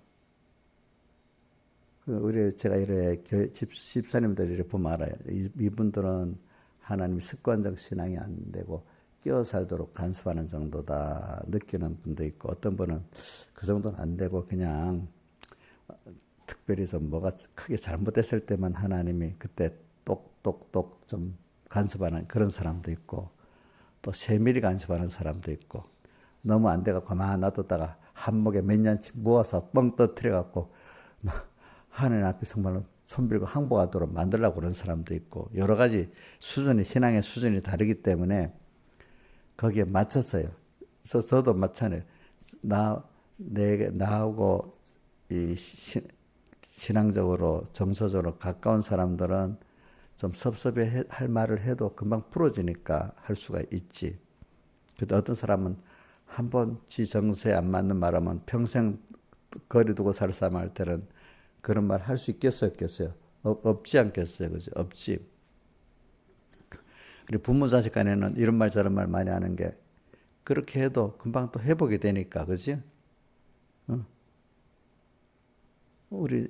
제가 이래 집사님들 이렇게 보면 알아요. 이분들은 하나님 습관적 신앙이 안 되고 끼어 살도록 간섭하는 정도다 느끼는 분도 있고 어떤 분은 그 정도는 안 되고 그냥 특별히 좀 뭐가 크게 잘못됐을 때만 하나님이 그때 똑똑똑 좀 간섭하는 그런 사람도 있고 또 세밀히 간섭하는 사람도 있고 너무 안 돼가 가만 놔뒀다가 한목에 몇 년치 모아서 뻥 터뜨려갖고 하나님 앞에 정말로 손들고 항복하도록 만들려고 그런 사람도 있고 여러 가지 신앙의 수준이 다르기 때문에 거기에 맞췄어요. 그래서 저도 마찬가지예요. 나하고 신앙적으로 정서적으로 가까운 사람들은 좀 섭섭해 할 말을 해도 금방 풀어지니까 할 수가 있지. 근데 어떤 사람은 한번 지 정서에 안 맞는 말하면 평생 거리 두고 살 사람 할 때는 그런 말 할 수 있겠어요, 없겠어요? 없지 않겠어요, 그죠? 없지. 그리고 부모 자식 간에는 이런 말 저런 말 많이 하는 게 그렇게 해도 금방 또 회복이 되니까, 그지? 우리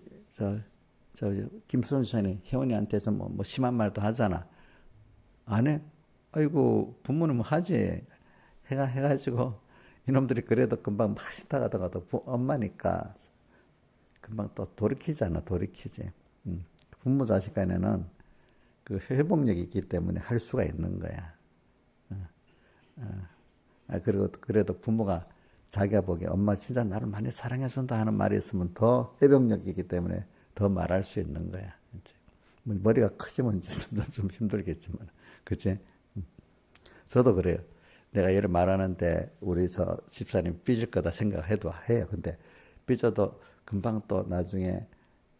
김선우 씨는 혜원이한테 뭐 심한 말도 하잖아. 안 해? 아이고 부모는 뭐 하지. 해가지고 이놈들이 그래도 금방 막 싫다 가다가도 엄마니까 금방 또 돌이키지. 부모 자식 간에는 그 회복력이 있기 때문에 할 수가 있는 거야. 그리고 그래도 부모가 자기가 보기에 엄마 진짜 나를 많이 사랑해준다 하는 말이 있으면 더 회복력이 있기 때문에 더 말할 수 있는 거야. 머리가 크지면 좀 힘들겠지만, 그치? 저도 그래요. 내가 이를 말하는데 우리 저 집사님 삐질 거다 생각해도 해요. 근데 삐져도 금방 또 나중에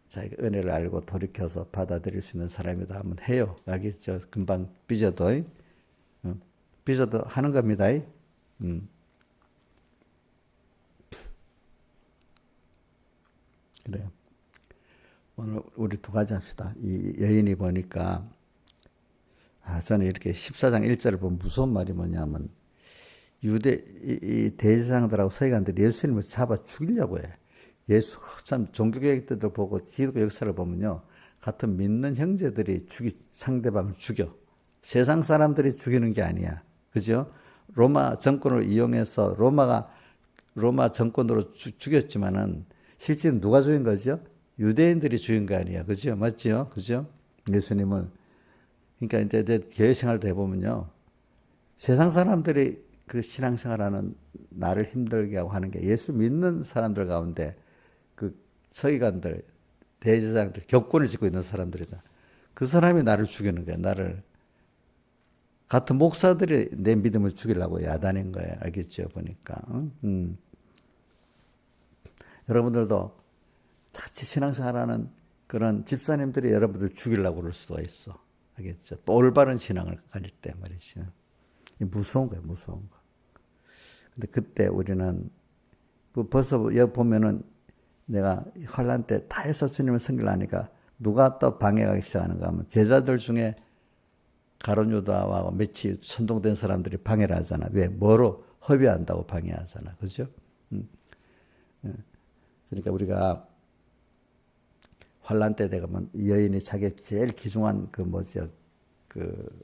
자기가 은혜를 알고 돌이켜서 받아들일 수 있는 사람이다 하면 해요. 알겠죠? 금방 삐져도, 삐져도 하는 겁니다. 그래요. 오늘 우리 두 가지 합시다. 이 여인이 보니까, 저는 이렇게 14장 1절을 보면 무서운 말이 뭐냐면, 이 대제사장들하고 서기관들이 예수님을 잡아 죽이려고 해. 예수, 참, 종교개혁 때도 보고 기독교 역사를 보면요. 같은 믿는 형제들이 상대방을 죽여. 세상 사람들이 죽이는 게 아니야. 그죠? 로마 정권을 이용해서 로마 정권으로 죽였지만은 실제는 누가 죽인 거죠? 유대인들이 죽인 거 아니야. 그죠? 맞죠? 그죠? 예수님을. 그러니까 이제 교회 생활도 해보면요. 세상 사람들이 그 신앙생활하는 나를 힘들게 하고 하는 게 예수 믿는 사람들 가운데 그 서기관들, 대제사장들, 격권을 쥐고 있는 사람들이잖아. 그 사람이 나를 죽이는 거야. 나를. 같은 목사들이 내 믿음을 죽이려고 야단인 거예요. 알겠죠? 보니까. 여러분들도 같이 신앙생활하는 그런 집사님들이 여러분들 죽이려고 그럴 수도 있어. 알겠죠? 또 올바른 신앙을 가질 때 말이죠. 무서운 거예요. 무서운 거. 근데 그때 우리는 벌써 여기 보면은 내가 환란 때 다 해서 주님을 섬기려니까 누가 또 방해하기 시작하는가 하면 제자들 중에 가룟 유다와 몇이 선동된 사람들이 방해를 하잖아. 왜? 뭐로? 허비한다고 방해하잖아. 그죠? 그러니까 우리가 환란 때 되면 이 여인이 자기 제일 귀중한 그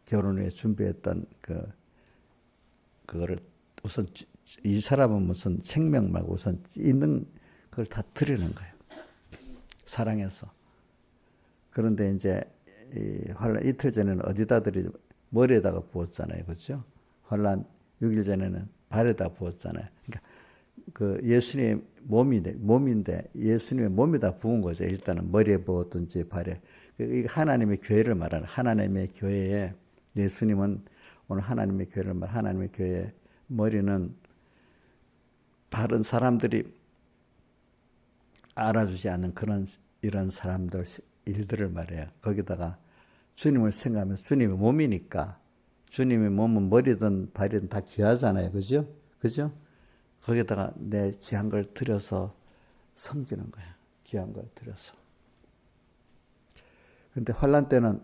결혼 후에 준비했던 그거를 우선 이 사람은 무슨 생명 말고 우선 있는 걸 다 드리는 거예요. 사랑해서. 그런데 이제 환란 이틀 전에는 어디다 드리죠? 머리에다가 부었잖아요. 그렇죠? 환란 6일 전에는 발에다 부었잖아요. 그러니까 그 예수님의 몸인데 예수님의 몸에다 부은 거죠. 일단은 머리에 부었든지 발에. 이 하나님의 교회를 말하는 하나님의 교회에 예수님은 오늘 하나님의 교회를 말 하나님의 교회의 머리는 다른 사람들이 알아주지 않는 이런 사람들 일들을 말해요. 거기다가 주님을 생각하면서 주님의 몸이니까 주님의 몸은 머리든 발이든 다 귀하잖아요. 그죠? 그죠? 거기다가 내 귀한 걸 들여서 섬기는 거야. 귀한 걸 들여서. 근데 환란 때는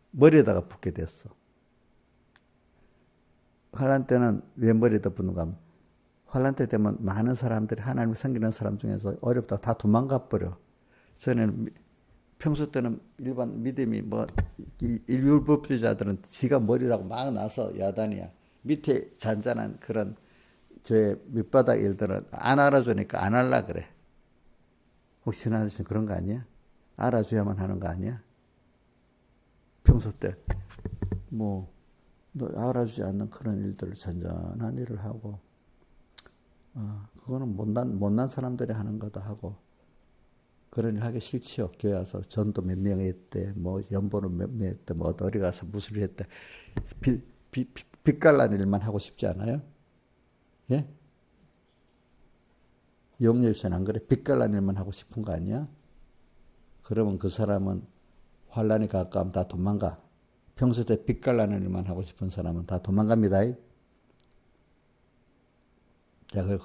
머리에다가 붓게 됐어. 환란 때는 왜 머리에다 붓는가 하면 환란 때 되면 많은 사람들이 하나님을 섬기는 사람 중에서 어렵다 다 도망가 버려. 저는 평소 때는 일반 믿음이 율법주의자들은 지가 머리라고 막 나서 야단이야. 밑에 잔잔한 그런 교회 밑바닥 일들은 안 알아주니까 안 할라 그래. 혹시 지나주신 그런 거 아니야? 알아줘야만 하는 거 아니야? 평소 때 너 알아주지 않는 그런 일들을 잔잔한 일을 하고 그거는 못난 사람들이 하는 거다 하고 그런 일 하기 싫지요. 교회 와서 전도 몇 명 했대, 연보는 몇 명 했대, 어디 가서 무슨 일 했대. 빛깔난 일만 하고 싶지 않아요? 예? 영예유선 안 그래? 빛깔난 일만 하고 싶은 거 아니야? 그러면 그 사람은 환란이 가까우면 다 도망가. 평소 때 빛깔나는 일만 하고 싶은 사람은 다 도망갑니다.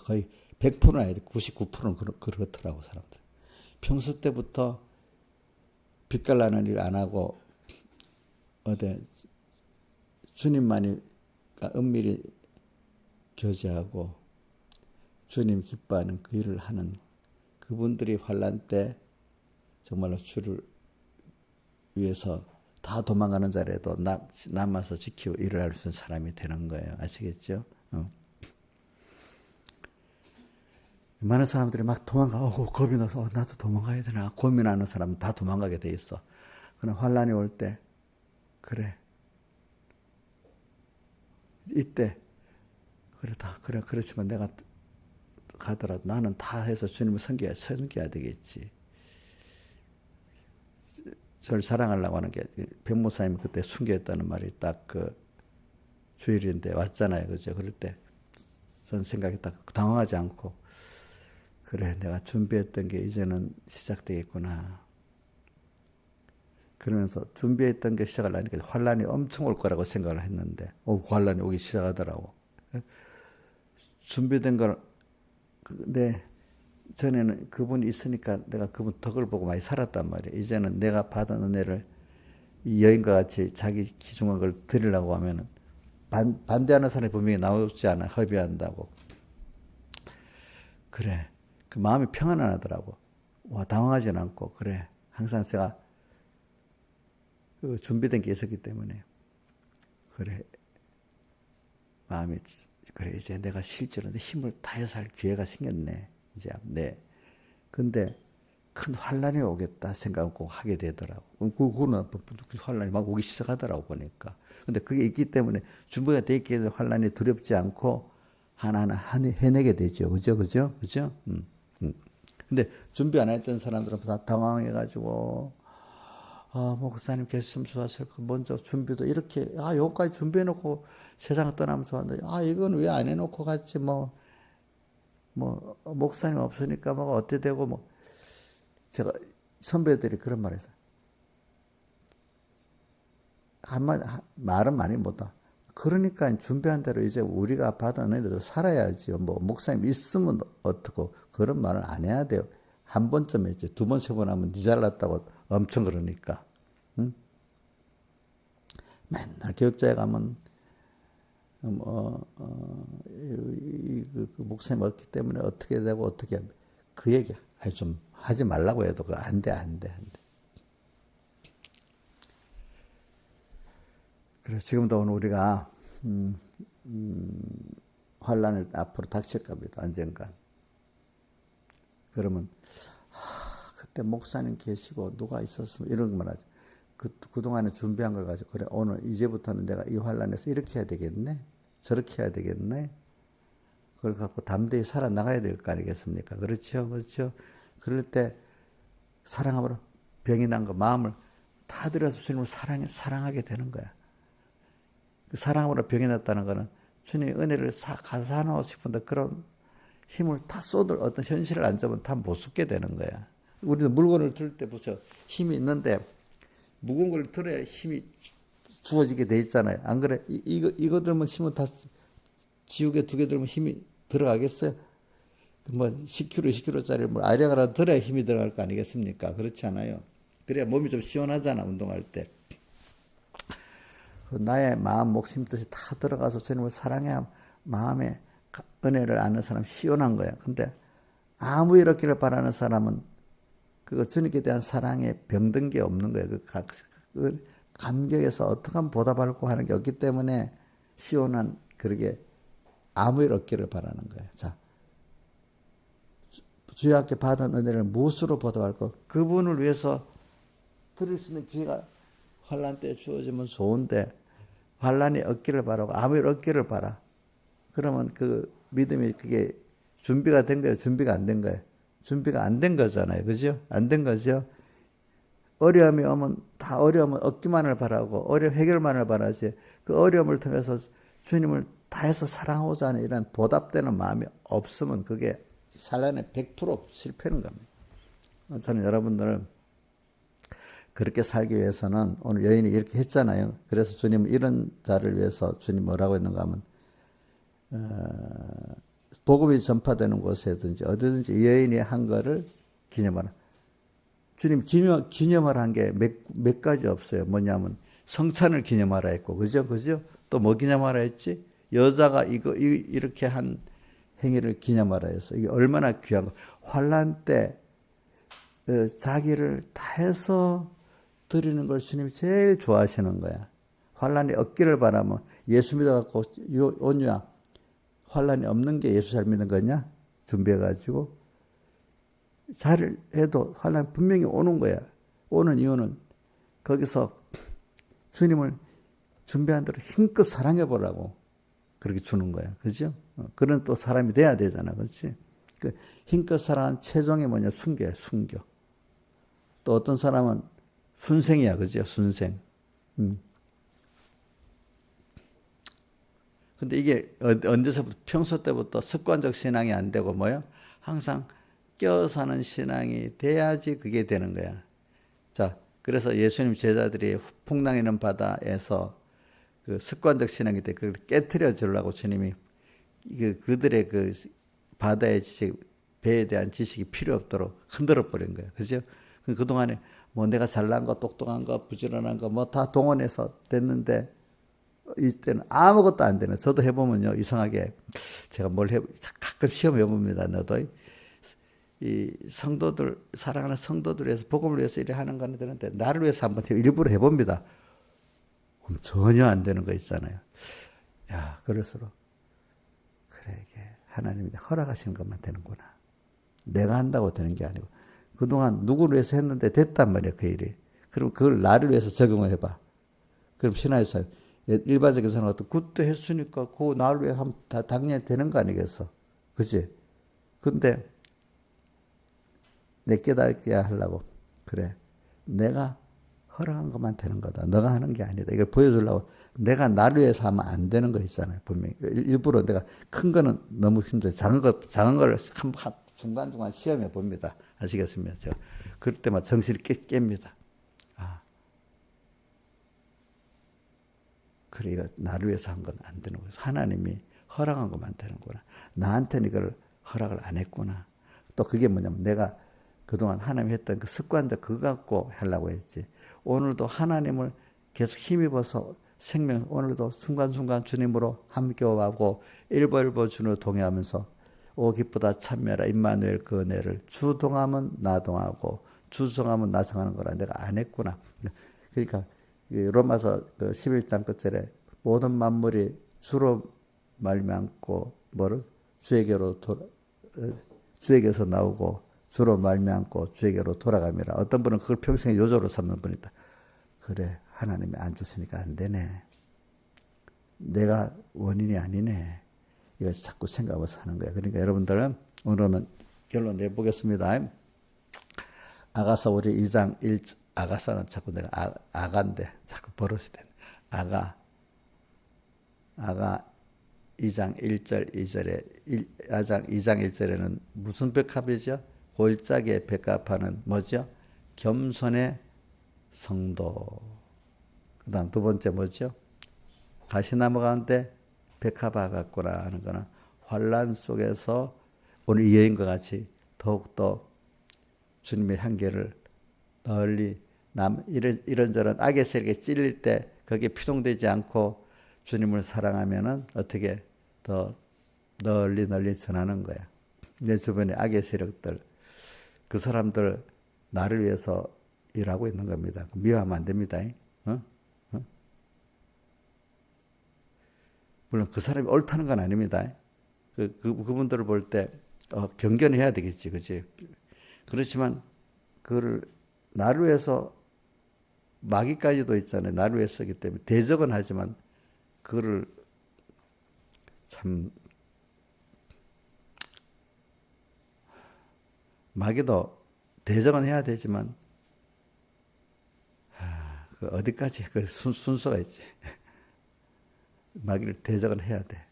거의 100%는 아니지 99%는 그렇더라고 사람들. 평소 때부터 빛깔나는 일 안 하고 주님만이 은밀히 교제하고 주님 기뻐하는 그 일을 하는 그분들이 환란 때 정말로 주를 위해서 다 도망가는 자리에도 남아서 지키고 일을 할 수 있는 사람이 되는 거예요. 아시겠죠? 많은 사람들이 막 도망가고 겁이 나서 나도 도망가야 되나 고민하는 사람은 다 도망가게 돼 있어. 그러나 환란이 올 때 그래 이때 그래 그렇지만 내가 가더라도 나는 다 해서 주님을 섬겨야 되겠지. 저를 사랑하려고 하는 게 백목사님이 그때 순교했다는 말이 딱 주일인데 왔잖아요. 그죠? 그럴 때 전 생각이 딱 당황하지 않고 그래 내가 준비했던 게 이제는 시작되겠구나. 그러면서 준비했던 게 시작을 하니까 환란이 엄청 올 거라고 생각을 했는데 환란이 오기 시작하더라고. 준비된 걸 근데 전에는 그분이 있으니까 내가 그분 덕을 보고 많이 살았단 말이에요. 이제는 내가 받은 은혜를 이 여인과 같이 자기 기중한 걸 드리려고 하면은 반대하는 사람이 분명히 나오지 않아. 협의한다고. 그래. 그 마음이 평안하더라고. 와, 당황하진 않고, 그래. 항상 제가 그 준비된 게 있었기 때문에. 그래. 마음이, 그래. 이제 내가 실제로 내 힘을 다해서 할 기회가 생겼네. 이제, 네. 근데 큰 환란이 오겠다 생각을 꼭 하게 되더라고. 그거는 환란이 막 오기 시작하더라고, 보니까. 근데 그게 있기 때문에 준비가 돼 있기 때문에 환란이 두렵지 않고 하나하나 해내게 되죠. 그죠? 그죠? 그죠? 근데 준비 안 했던 사람들은 다 당황해가지고, 목사님 계셨으면 좋았을 거. 먼저 준비도 이렇게, 여기까지 준비해놓고 세상 떠나면 좋았는데, 이건 왜 안 해놓고 갔지, 목사님 없으니까 어때 되고, 제가 선배들이 그런 말 했어요. 말은 많이 못하. 그러니까 준비한 대로 이제 우리가 받은 은혜로 살아야지요. 목사님 있으면 어떻고 그런 말을 안 해야 돼요. 한 번쯤 했지. 두 번, 세 번 하면 니 잘났다고 엄청 그러니까. 응? 맨날 교육자에 가면 그 목사님 없기 때문에 어떻게 되고 어떻게 그 얘기 좀 하지 말라고 해도 안 돼. 그래서 지금도 오늘 우리가 환란을 앞으로 닥칠 겁니다. 언젠가. 그러면 그때 목사님 계시고 누가 있었으면 이런 말 하죠. 그동안에 준비한 걸 가지고 그래 오늘 이제부터는 내가 이 환란에서 이렇게 해야 되겠네. 저렇게 해야 되겠네. 그걸 갖고 담대히 살아나가야 될 거 아니겠습니까? 그렇죠. 그렇죠. 그럴 때 사랑함으로 병이 난 거 마음을 다 들여서 주님을 사랑하게 되는 거야. 그 사랑으로 병이 났다는 것은 주님의 은혜를 가사하고 싶은데 그런 힘을 다 쏟을 어떤 현실을 안 잡으면 다 못 쏟게 되는 거야. 우리도 물건을 들 때 보세요. 힘이 있는데 무거운 걸 들어야 힘이 주어지게 돼 있잖아요. 안 그래? 이거 들면 힘은 다 지우개 2개 들면 힘이 들어가겠어요? 10kg, 20kg짜리 아령하나 들어야 힘이 들어갈 거 아니겠습니까? 그렇지 않아요? 그래야 몸이 좀 시원하잖아, 운동할 때. 나의 마음, 목숨, 뜻이 다 들어가서 주님을 사랑해야 마음에 은혜를 아는 사람 시원한 거야. 근데 아무 일 없기를 바라는 사람은 그 주님께 대한 사랑에 병든 게 없는 거예요. 그 감격에서 어떻게 하면 보답하려고 하는 게 없기 때문에 시원한 그러게 아무 일 없기를 바라는 거예요. 자, 주의 앞에 받은 은혜를 무엇으로 보답할까? 그분을 위해서 드릴 수 있는 기회가 환란 때 주어지면 좋은데 환란이 없기를 바라고 아무 일 없기를 바라. 그러면 그 믿음이 그게 준비가 된 거예요? 준비가 안 된 거예요? 준비가 안 된 거잖아요. 그죠? 안 된 거죠? 어려움이 오면 다 어려움은 없기만을 바라고 어려움 해결만을 바라지 그 어려움을 통해서 주님을 다해서 사랑하고자 하는 이런 보답되는 마음이 없으면 그게 환란에 100% 실패하는 겁니다. 저는 여러분들 그렇게 살기 위해서는 오늘 여인이 이렇게 했잖아요. 그래서 주님은 이런 자를 위해서 주님 뭐라고 했는가 하면 복음이 전파되는 곳에든지 어디든지 이 여인이 한 거를 기념하라. 주님 기념하라 한 게 몇 가지 없어요. 뭐냐면 성찬을 기념하라 했고, 그죠? 또 뭐 기념하라 했지? 여자가 이렇게 한 행위를 기념하라 했어. 이게 얼마나 귀한 거. 환란 때 자기를 다해서 드리는 걸 주님이 제일 좋아하시는 거야. 환란이 없기를 바라면 예수 믿어갖고 온유야. 환란이 없는 게 예수 잘 믿는 거냐? 준비해가지고 잘 해도 환란 분명히 오는 거야. 오는 이유는 거기서 주님을 준비한 대로 힘껏 사랑해 보라고 그렇게 주는 거야. 그죠? 그런 또 사람이 돼야 되잖아. 그렇지? 그 힘껏 사랑한 최종이 뭐냐? 순교. 또 어떤 사람은 순생이야. 그죠? 순생. 근데 이게 언제서부터 평소 때부터 습관적 신앙이 안 되고 뭐요? 항상 껴 사는 신앙이 돼야지 그게 되는 거야. 자, 그래서 예수님 제자들이 풍랑이는 바다에서 그 습관적 신앙이 돼 그걸 깨트려 주려고 주님이 그들의 그 바다의 지식, 배에 대한 지식이 필요 없도록 흔들어 버린 거예요. 그죠? 그동안에 뭐 내가 잘난 거, 똑똑한 거, 부지런한 거 뭐 다 동원해서 됐는데 이때는 아무것도 안 되는. 저도 해보면요 이상하게 제가 가끔 시험 해봅니다. 너도 이 성도들 사랑하는 성도들 위해서 복음을 위해서 이래 하는 거는 되는데 나를 위해서 한번 일부러 해봅니다. 그럼 전혀 안 되는 거 있잖아요. 야, 그럴수록 그래 이게 하나님이 허락하시는 것만 되는구나. 내가 한다고 되는 게 아니고 그동안 누구를 위해서 했는데 됐단 말이야 그 일이. 그럼 그걸 나를 위해서 적용을 해봐. 그럼 신화에서 일반적인 사람은 어떤 그때 했으니까 그거 나를 위해 하면 다 당연히 되는 거 아니겠어. 그치? 근데 내 깨닫게 하려고 그래 내가 허락한 것만 되는 거다. 너가 하는 게 아니다. 이걸 보여주려고 내가 나를 위해서 하면 안 되는 거 있잖아요. 분명히 일부러 내가 큰 거는 너무 힘들어요. 작은 거를 중간중간 시험해 봅니다. 아시겠습니까? 제가 그럴 때마다 정신이 깹니다. 아, 그래 이거 나를 위해서 한 건 안 되는 거예요. 하나님이 허락한 것만 되는구나. 나한테는 이걸 허락을 안 했구나. 또 그게 뭐냐면 내가 그동안 하나님이 했던 그 습관적 그거 갖고 하려고 했지. 오늘도 하나님을 계속 힘입어서 생명 오늘도 순간순간 주님으로 함께하고 일보일보 주님을 동행하면서 오 기쁘다 참여라 임마누엘 그 은혜를 주 동하면 나 동하고 주 정하면 나 정하는 거라 내가 안 했구나. 그러니까 로마서 11장 끝절에 모든 만물이 주로 말미암고 뭐를 주에게서 나오고 주로 말미암고 주에게로 돌아갑니다. 어떤 분은 그걸 평생의 요조로 삼는 분이 있다. 그래 하나님이 안 주시니까 안 되네. 내가 원인이 아니네. 이거 자꾸 생각하고 사는 거야. 그러니까 여러분들은 오늘은 결론 내보겠습니다. 아가서 우리 2장 1 아가서는 자꾸 내가 아가인데 자꾸 버릇이 되네. 아가 2장 1절 2절에 2장 1절에는 무슨 백합이죠? 골짜기에 백합하는 뭐죠? 겸손의 성도. 그 다음 두 번째 뭐죠? 가시나무 가운데 백합화 같구나 하는 거는 환란 속에서 오늘 이 여인과 같이 더욱더 주님의 향기를 널리 이런저런 악의 세력에 찔릴 때 거기에 피동되지 않고 주님을 사랑하면은 어떻게 더 널리 전하는 거야. 내 주변에 악의 세력들 그 사람들 나를 위해서 일하고 있는 겁니다. 미워하면 안 됩니다. 어? 어? 물론 그 사람이 옳다는 건 아닙니다. 그분들을 볼 때 경계는 해야 되겠지, 그렇지? 그렇지만 그를 나를 위해서 마귀까지도 있잖아요. 나를 위해서 쓰기 때문에 대적은 하지만 그를 참 마귀도 대적은 해야 되지만 그 어디까지 그 순서가 있지. 마귀를 대적은 해야 돼.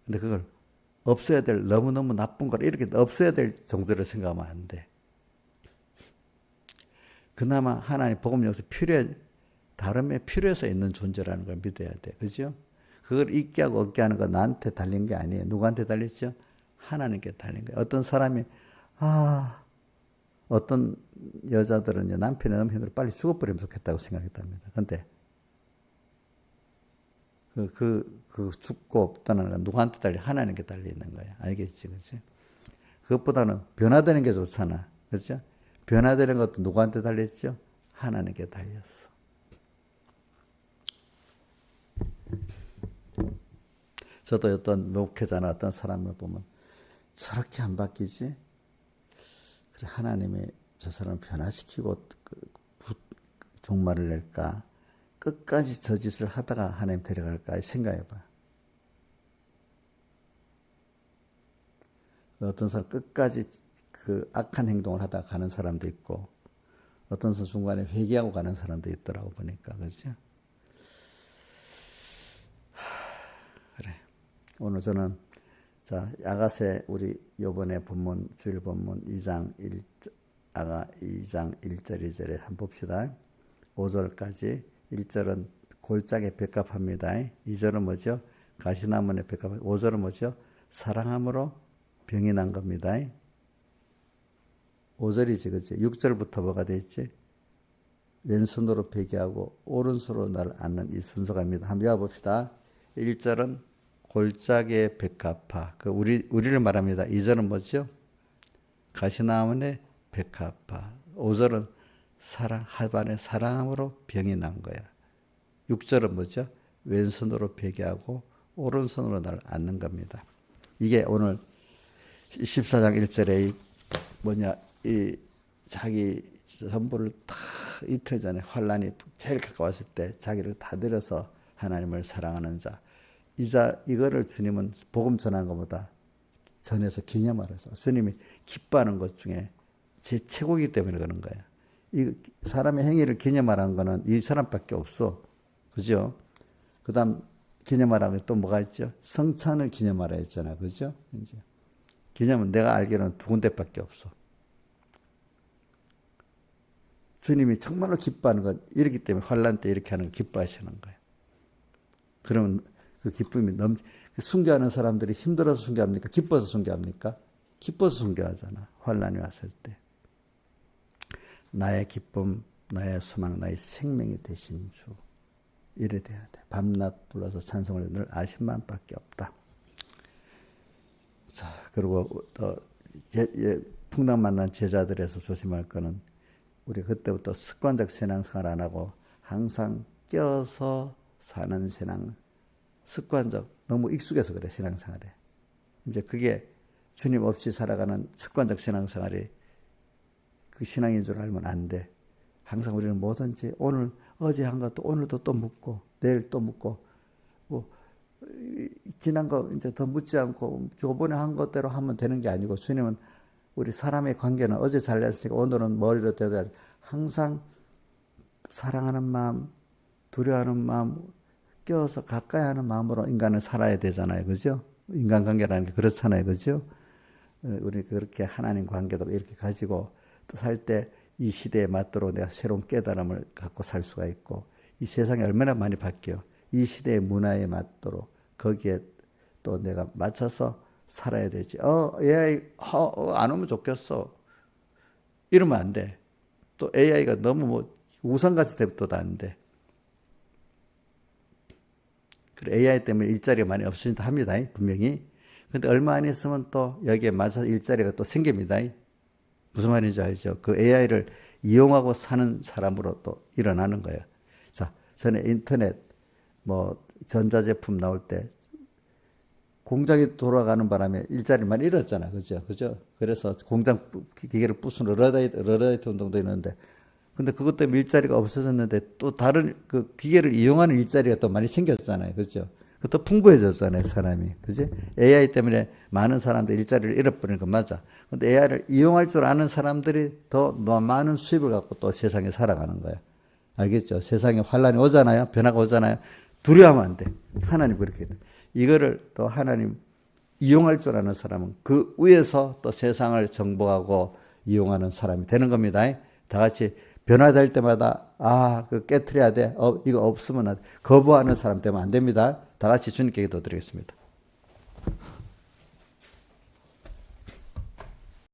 근데 그걸 없어야 될 너무너무 나쁜 걸 이렇게 없어야 될 정도로 생각하면 안 돼. 그나마 하나님 복음 역사 다름에 필요해서 있는 존재라는 걸 믿어야 돼. 그죠? 그걸 잊게 하고 얻게 하는 건 나한테 달린 게 아니에요. 누구한테 달렸죠? 하나님께 달린 거예요. 어떤 사람이 어떤 여자들은 남편이 너무 힘들어 빨리 죽어버리면 좋겠다고 생각했답니다. 근데 그 죽고 없다는 건 누구한테 달려? 하나님께 달려 있는 거야. 알겠지, 그렇지? 그것보다는 변화되는 게 좋잖아, 그렇죠? 변화되는 것도 누구한테 달렸죠? 하나님께 달렸어. 저도 어떤 목회자나 어떤 사람을 보면 저렇게 안 바뀌지? 그래 하나님이 저 사람을 변화시키고 종말을 낼까? 끝까지 저 짓을 하다가 하나님 데려갈까 생각해봐. 어떤 사람 끝까지 그 악한 행동을 하다가 가는 사람도 있고 어떤 사람 중간에 회개하고 가는 사람도 있더라고 보니까. 그렇죠? 그래 오늘 저는 자, 야가세 우리 요번에 본문 주일 본문 2장 1 아가 2장 1절 2절에 한번 봅시다. 5절까지 1절은 골짜기에 백합합니다. 2절은 뭐죠? 가시나무에 백합. 5절은 뭐죠? 사랑함으로 병이 난 겁니다. 5절이지, 그치? 6절부터 뭐가 돼 있지? 왼손으로 베개하고 오른손으로 나를 안는 이 순서가 입니다. 한번 외워봅시다. 1절은 골짜기에 백합화. 그 우리를 말합니다. 2절은 뭐죠? 가시나무에 백합화. 5절은 하반에 사랑함으로 병이 난 거야. 6절은 뭐죠? 왼손으로 베개하고 오른손으로 나를 안는 겁니다. 이게 오늘 14장 1절에 이 자기 전부를 다 이틀 전에 환란이 제일 가까웠을 때 자기를 다 들여서 하나님을 사랑하는 자. 이거를 주님은 복음 전하는 것보다 전해서 기념하라서 주님이 기뻐하는 것 중에 제 최고이기 때문에 그런 거야. 이 사람의 행위를 기념하라는 거는 이 사람밖에 없어. 그죠? 그 다음 기념하라면 또 뭐가 있죠? 성찬을 기념하라 했잖아. 그죠? 이제. 기념은 내가 알기로는 두 군데밖에 없어. 주님이 정말로 기뻐하는 건 이렇기 때문에 환란 때 이렇게 하는 거 기뻐하시는 거예요. 그러면 그 기쁨이 순교하는 사람들이 힘들어서 순교합니까? 기뻐서 순교합니까? 기뻐서 순교하잖아. 환란이 왔을 때. 나의 기쁨, 나의 소망, 나의 생명이 되신 주. 이래 돼야 돼. 밤낮 불러서 찬송을 늘 아신만밖에 없다. 자, 그리고 또 풍랑 만난 제자들에서 조심할 거는 우리 그때부터 습관적 신앙생활 안 하고 항상 껴서 사는 신앙, 습관적, 너무 익숙해서 그래, 신앙생활에. 이제 그게 주님 없이 살아가는 습관적 신앙생활이 그 신앙인 줄 알면 안 돼. 항상 우리는 뭐든지 어제 한 것도 오늘도 또 묻고, 내일 또 묻고, 지난 거 이제 더 묻지 않고, 저번에 한 것대로 하면 되는 게 아니고, 주님은 우리 사람의 관계는 어제 잘렸으니까 오늘은 머리로 대다 항상 사랑하는 마음, 두려워하는 마음, 껴서 가까이 하는 마음으로 인간을 살아야 되잖아요. 그죠? 인간관계라는 게 그렇잖아요. 그죠? 우리 그렇게 하나님 관계도 이렇게 가지고 또 살 때 이 시대에 맞도록 내가 새로운 깨달음을 갖고 살 수가 있고 이 세상이 얼마나 많이 바뀌어. 이 시대의 문화에 맞도록 거기에 또 내가 맞춰서 살아야 되지. AI 안 오면 좋겠어. 이러면 안 돼. 또 AI가 너무 우상같이 돼도 안 돼. 그리고 AI 때문에 일자리가 많이 없어진다 합니다. 분명히. 근데 얼마 안 있으면 또 여기에 맞춰서 일자리가 또 생깁니다. 무슨 말인지 알죠? 그 AI를 이용하고 사는 사람으로 또 일어나는 거예요. 자, 전에 인터넷, 전자제품 나올 때 공장이 돌아가는 바람에 일자리를 많이 잃었잖아. 그죠? 그래서 공장 기계를 부수는 러다이트 운동도 있는데, 근데 그것 때문에 일자리가 없어졌는데 또 다른 그 기계를 이용하는 일자리가 또 많이 생겼잖아요. 그죠? 또 풍부해졌잖아요, 사람이. 그지? AI 때문에 많은 사람들이 일자리를 잃어버리는 건 맞아. 근데 AI를 이용할 줄 아는 사람들이 더 많은 수입을 갖고 또 세상에 살아가는 거야. 알겠죠? 세상에 환란이 오잖아요. 변화가 오잖아요. 두려워하면 안 돼. 하나님 그렇게 돼. 이거를 또 하나님 이용할 줄 아는 사람은 그 위에서 또 세상을 정복하고 이용하는 사람이 되는 겁니다. 다 같이 변화될 때마다 그 깨트려야 돼. 이거 없으면 거부하는 사람 되면 안 됩니다. 다 같이 주님께 기도드리겠습니다.